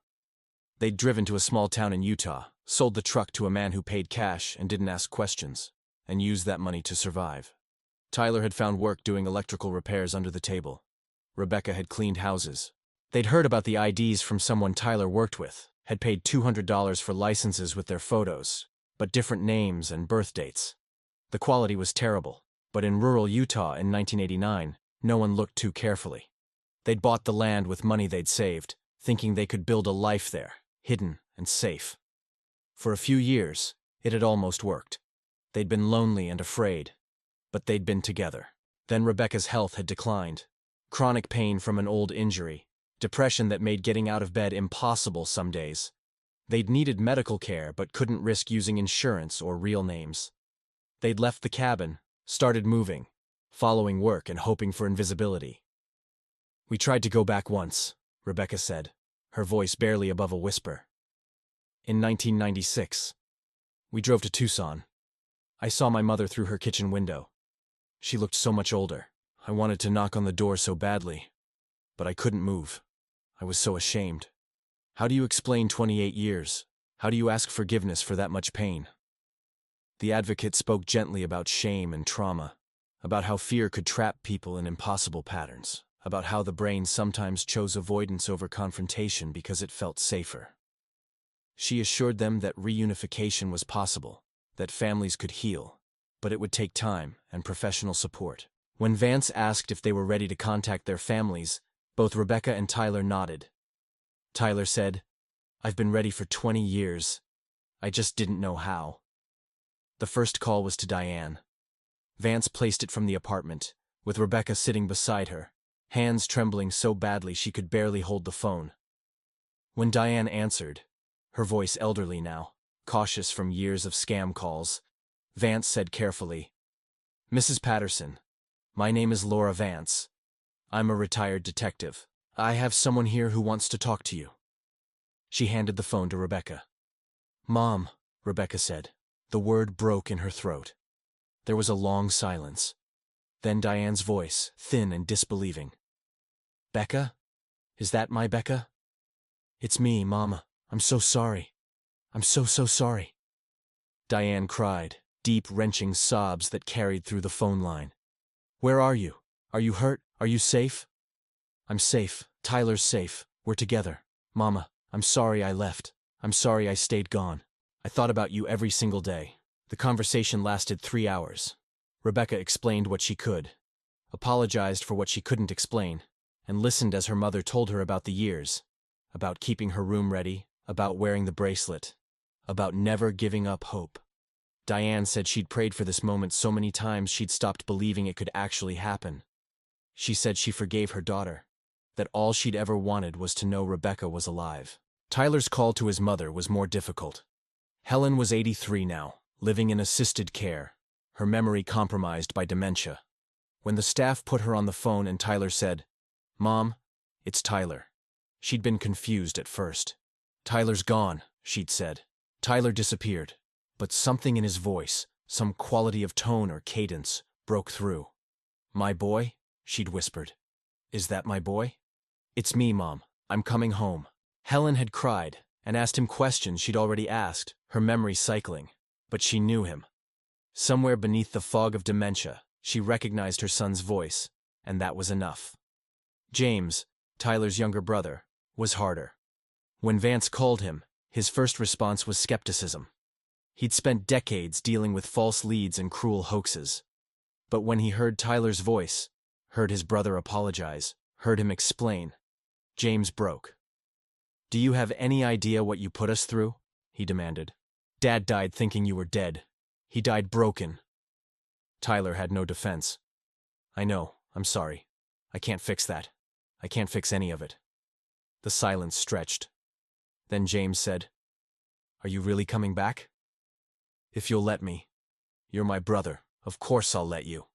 [SPEAKER 1] They'd driven to a small town in Utah, sold the truck to a man who paid cash and didn't ask questions, and used that money to survive. Tyler had found work doing electrical repairs under the table. Rebecca had cleaned houses. They'd heard about the IDs from someone Tyler worked with, had paid $200 for licenses with their photos, but different names and birth dates. The quality was terrible, but in rural Utah in 1989, no one looked too carefully. They'd bought the land with money they'd saved, thinking they could build a life there, hidden and safe. For a few years, it had almost worked. They'd been lonely and afraid, but they'd been together. Then Rebecca's health had declined. Chronic pain from an old injury, depression that made getting out of bed impossible some days. They'd needed medical care but couldn't risk using insurance or real names. They'd left the cabin, started moving, following work and hoping for invisibility. "We tried to go back once," Rebecca said, her voice barely above a whisper. "In 1996. We drove to Tucson. I saw my mother through her kitchen window. She looked so much older. I wanted to knock on the door so badly, but I couldn't move. I was so ashamed. How do you explain 28 years? How do you ask forgiveness for that much pain?" The advocate spoke gently about shame and trauma, about how fear could trap people in impossible patterns, about how the brain sometimes chose avoidance over confrontation because it felt safer. She assured them that reunification was possible, that families could heal, but it would take time and professional support. When Vance asked if they were ready to contact their families, both Rebecca and Tyler nodded. Tyler said, "I've been ready for 20 years. I just didn't know how." The first call was to Diane. Vance placed it from the apartment, with Rebecca sitting beside her, hands trembling so badly she could barely hold the phone. When Diane answered, her voice elderly now, cautious from years of scam calls, Vance said carefully, "Mrs. Patterson, my name is Laura Vance. I'm a retired detective. I have someone here who wants to talk to you." She handed the phone to Rebecca. "Mom," Rebecca said. The word broke in her throat. There was a long silence. Then Diane's voice, thin and disbelieving. "Becca? Is that my Becca?" "It's me, Mama. I'm so sorry. I'm so sorry." Diane cried, deep, wrenching sobs that carried through the phone line. "Where are you? Are you hurt? Are you safe?" "I'm safe. Tyler's safe. We're together. Mama, I'm sorry I left. I'm sorry I stayed gone. I thought about you every single day." The conversation lasted 3 hours. Rebecca explained what she could, apologized for what she couldn't explain, and listened as her mother told her about the years, about keeping her room ready, about wearing the bracelet, about never giving up hope. Diane said she'd prayed for this moment so many times she'd stopped believing it could actually happen. She said she forgave her daughter, that all she'd ever wanted was to know Rebecca was alive. Tyler's call to his mother was more difficult. Helen was 83 now, living in assisted care, her memory compromised by dementia. When the staff put her on the phone and Tyler said, "Mom, it's Tyler," she'd been confused at first. "Tyler's gone," she'd said. Tyler disappeared, but something in his voice, some quality of tone or cadence, broke through. "My boy?" she'd whispered. "Is that my boy?" "It's me, Mom. I'm coming home." Helen had cried and asked him questions she'd already asked, her memory cycling. But she knew him. Somewhere beneath the fog of dementia, she recognized her son's voice, and that was enough. James, Tyler's younger brother, was harder. When Vance called him, his first response was skepticism. He'd spent decades dealing with false leads and cruel hoaxes. But when he heard Tyler's voice, heard his brother apologize, heard him explain, James broke. "Do you have any idea what you put us through?" he demanded. "Dad died thinking you were dead. He died broken." Tyler had no defense. "I know, I'm sorry. I can't fix that. I can't fix any of it." The silence stretched. Then James said, "Are you really coming back?" "If you'll let me. You're my brother. Of course I'll let you."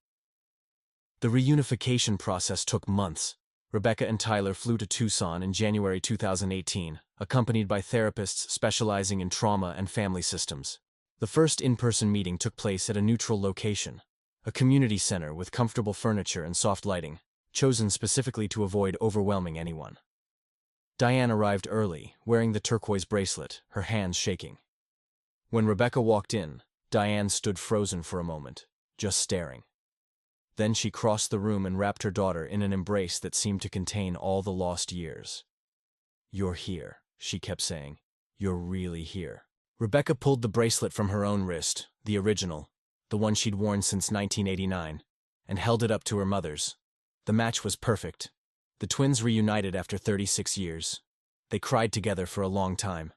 [SPEAKER 1] The reunification process took months. Rebecca and Tyler flew to Tucson in January 2018, accompanied by therapists specializing in trauma and family systems. The first in-person meeting took place at a neutral location, a community center with comfortable furniture and soft lighting, chosen specifically to avoid overwhelming anyone. Diane arrived early, wearing the turquoise bracelet, her hands shaking. When Rebecca walked in, Diane stood frozen for a moment, just staring. Then she crossed the room and wrapped her daughter in an embrace that seemed to contain all the lost years. "You're here," she kept saying. "You're really here." Rebecca pulled the bracelet from her own wrist, the original, the one she'd worn since 1989, and held it up to her mother's. The match was perfect. The twins reunited after 36 years. They cried together for a long time.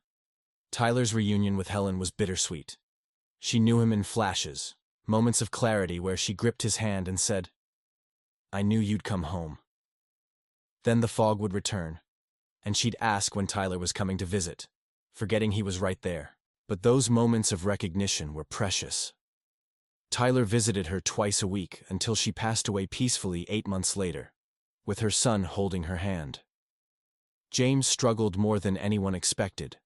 [SPEAKER 1] Tyler's reunion with Helen was bittersweet. She knew him in flashes, moments of clarity where she gripped his hand and said, "I knew you'd come home." Then the fog would return, and she'd ask when Tyler was coming to visit, forgetting he was right there. But those moments of recognition were precious. Tyler visited her twice a week until she passed away peacefully 8 months later, with her son holding her hand. James struggled more than anyone expected.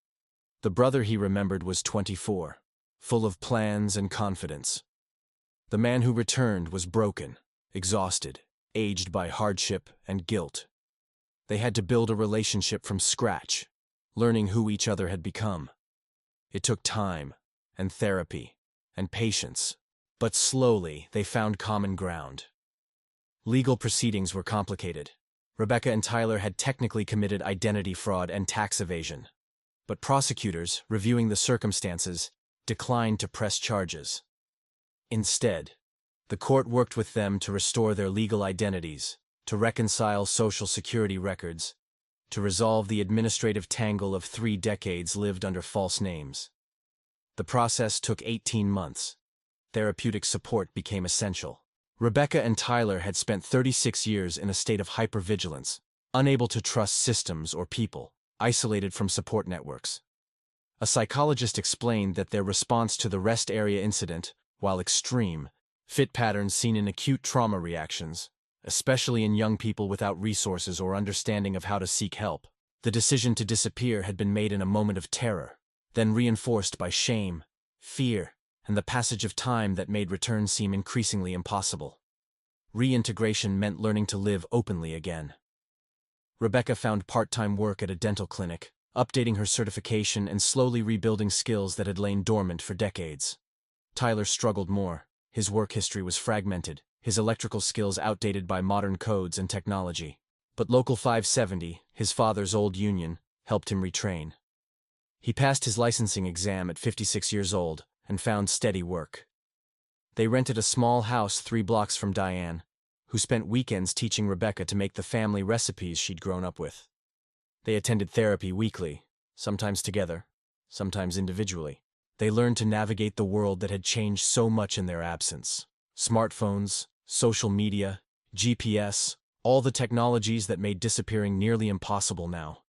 [SPEAKER 1] The brother he remembered was 24, full of plans and confidence. The man who returned was broken, exhausted, aged by hardship and guilt. They had to build a relationship from scratch, learning who each other had become. It took time, and therapy, and patience, but slowly they found common ground. Legal proceedings were complicated. Rebecca and Tyler had technically committed identity fraud and tax evasion, but prosecutors, reviewing the circumstances, declined to press charges. Instead, the court worked with them to restore their legal identities, to reconcile Social Security records, to resolve the administrative tangle of 3 decades lived under false names. The process took 18 months. Therapeutic support became essential. Rebecca and Tyler had spent 36 years in a state of hypervigilance, unable to trust systems or people, isolated from support networks. A psychologist explained that their response to the rest area incident, while extreme, fit patterns seen in acute trauma reactions, especially in young people without resources or understanding of how to seek help. The decision to disappear had been made in a moment of terror, then reinforced by shame, fear, and the passage of time that made return seem increasingly impossible. Reintegration meant learning to live openly again. Rebecca found part-time work at a dental clinic, updating her certification and slowly rebuilding skills that had lain dormant for decades. Tyler struggled more. His work history was fragmented, his electrical skills outdated by modern codes and technology. But Local 570, his father's old union, helped him retrain. He passed his licensing exam at 56 years old and found steady work. They rented a small house 3 blocks from Diane, who spent weekends teaching Rebecca to make the family recipes she'd grown up with. They attended therapy weekly, sometimes together, sometimes individually. They learned to navigate the world that had changed so much in their absence. Smartphones, social media, GPS, all the technologies that made disappearing nearly impossible now.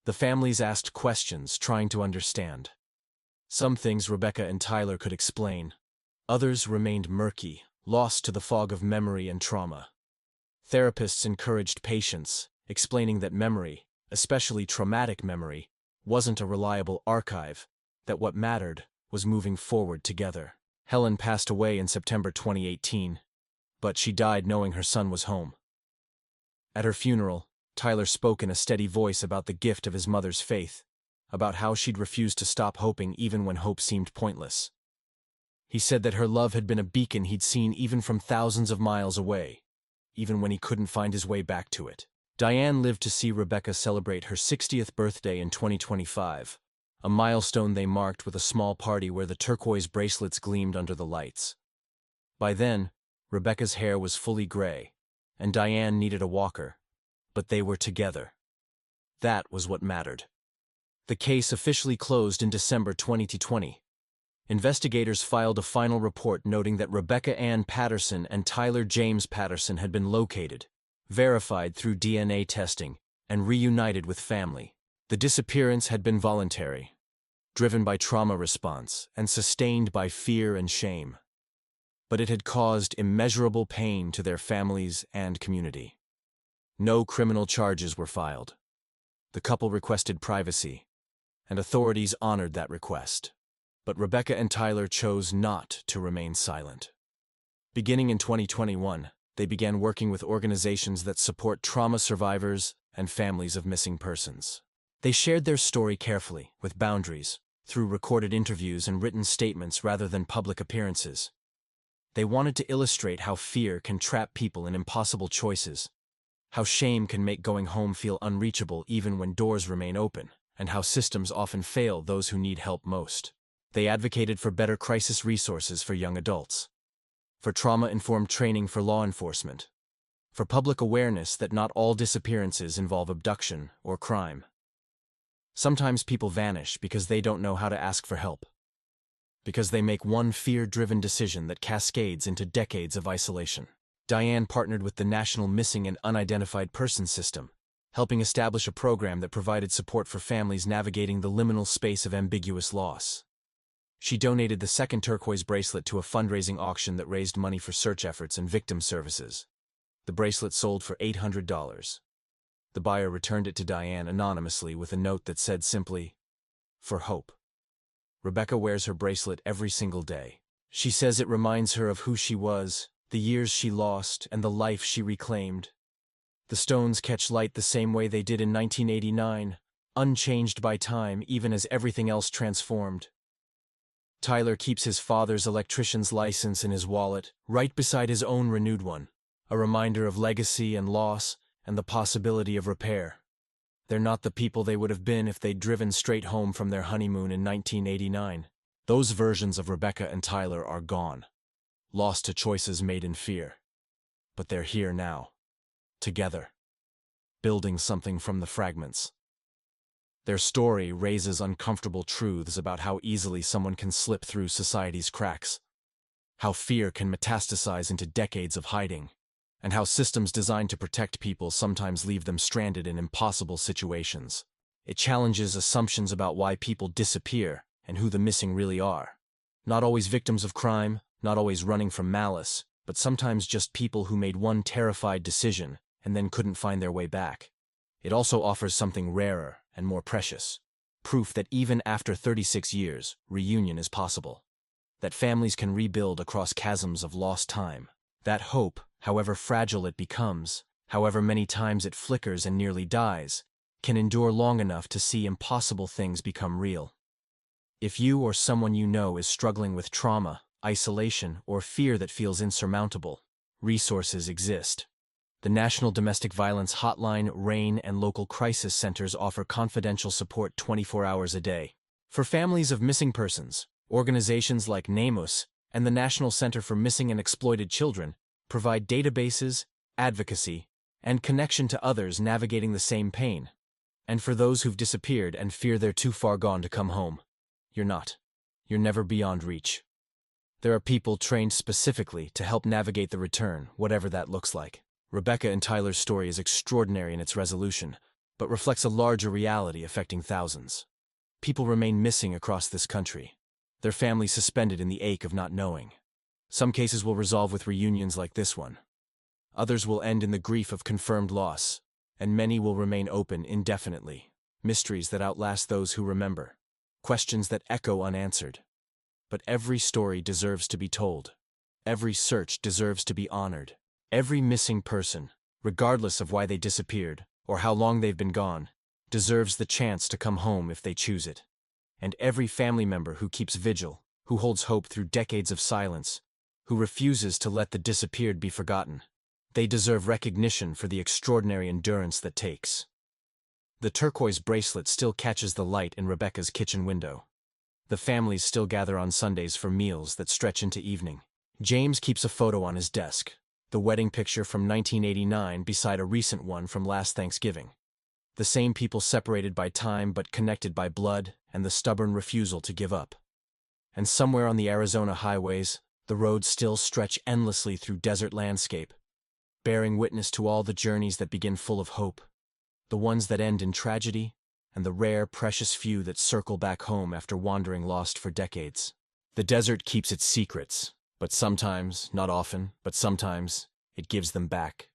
[SPEAKER 1] The families asked questions, trying to understand. Some things Rebecca and Tyler could explain. Others remained murky, lost to the fog of memory and trauma. Therapists encouraged patience, explaining that memory, especially traumatic memory, wasn't a reliable archive, that what mattered was moving forward together. Helen passed away in September 2018, but she died knowing her son was home. At her funeral, Tyler spoke in a steady voice about the gift of his mother's faith, about how she'd refused to stop hoping even when hope seemed pointless. He said that her love had been a beacon he'd seen even from thousands of miles away, even when he couldn't find his way back to it. Diane lived to see Rebecca celebrate her 60th birthday in 2025, a milestone they marked with a small party where the turquoise bracelets gleamed under the lights. By then, Rebecca's hair was fully gray, and Diane needed a walker, but they were together. That was what mattered. The case officially closed in December 2020. Investigators filed a final report noting that Rebecca Ann Patterson and Tyler James Patterson had been located, verified through DNA testing, and reunited with family. The disappearance had been voluntary, driven by trauma response, and sustained by fear and shame. But it had caused immeasurable pain to their families and community. No criminal charges were filed. The couple requested privacy, and authorities honored that request. But Rebecca and Tyler chose not to remain silent. Beginning in 2021, they began working with organizations that support trauma survivors and families of missing persons. They shared their story carefully, with boundaries, through recorded interviews and written statements rather than public appearances. They wanted to illustrate how fear can trap people in impossible choices, how shame can make going home feel unreachable even when doors remain open, and how systems often fail those who need help most. They advocated for better crisis resources for young adults, for trauma-informed training for law enforcement, for public awareness that not all disappearances involve abduction or crime. Sometimes people vanish because they don't know how to ask for help, because they make one fear-driven decision that cascades into decades of isolation. Diane partnered with the National Missing and Unidentified Persons System, helping establish a program that provided support for families navigating the liminal space of ambiguous loss. She donated the second turquoise bracelet to a fundraising auction that raised money for search efforts and victim services. The bracelet sold for $800. The buyer returned it to Diane anonymously with a note that said simply, "For hope." Rebecca wears her bracelet every single day. She says it reminds her of who she was, the years she lost, and the life she reclaimed. The stones catch light the same way they did in 1989, unchanged by time even as everything else transformed. Tyler keeps his father's electrician's license in his wallet, right beside his own renewed one, a reminder of legacy and loss and the possibility of repair. They're not the people they would have been if they'd driven straight home from their honeymoon in 1989. Those versions of Rebecca and Tyler are gone, lost to choices made in fear. But they're here now, together, building something from the fragments. Their story raises uncomfortable truths about how easily someone can slip through society's cracks, how fear can metastasize into decades of hiding, and how systems designed to protect people sometimes leave them stranded in impossible situations. It challenges assumptions about why people disappear and who the missing really are. Not always victims of crime, not always running from malice, but sometimes just people who made one terrified decision and then couldn't find their way back. It also offers something rarer and more precious, proof that even after 36 years, reunion is possible. That families can rebuild across chasms of lost time. That hope, however fragile it becomes, however many times it flickers and nearly dies, can endure long enough to see impossible things become real. If you or someone you know is struggling with trauma, isolation, or fear that feels insurmountable, resources exist. The National Domestic Violence Hotline, RAIN, and local crisis centers offer confidential support 24 hours a day. For families of missing persons, organizations like NAMUS and the National Center for Missing and Exploited Children provide databases, advocacy, and connection to others navigating the same pain. And for those who've disappeared and fear they're too far gone to come home, you're not. You're never beyond reach. There are people trained specifically to help navigate the return, whatever that looks like. Rebecca and Tyler's story is extraordinary in its resolution, but reflects a larger reality affecting thousands. People remain missing across this country, their families suspended in the ache of not knowing. Some cases will resolve with reunions like this one. Others will end in the grief of confirmed loss, and many will remain open indefinitely, mysteries that outlast those who remember, questions that echo unanswered. But every story deserves to be told. Every search deserves to be honored. Every missing person, regardless of why they disappeared or how long they've been gone, deserves the chance to come home if they choose it. And every family member who keeps vigil, who holds hope through decades of silence, who refuses to let the disappeared be forgotten, they deserve recognition for the extraordinary endurance that takes. The turquoise bracelet still catches the light in Rebecca's kitchen window. The families still gather on Sundays for meals that stretch into evening. James keeps a photo on his desk, the wedding picture from 1989 beside a recent one from last Thanksgiving. The same people separated by time but connected by blood and the stubborn refusal to give up. And somewhere on the Arizona highways, the roads still stretch endlessly through desert landscape, bearing witness to all the journeys that begin full of hope, the ones that end in tragedy, and the rare, precious few that circle back home after wandering lost for decades. The desert keeps its secrets, but sometimes, not often, but sometimes, it gives them back.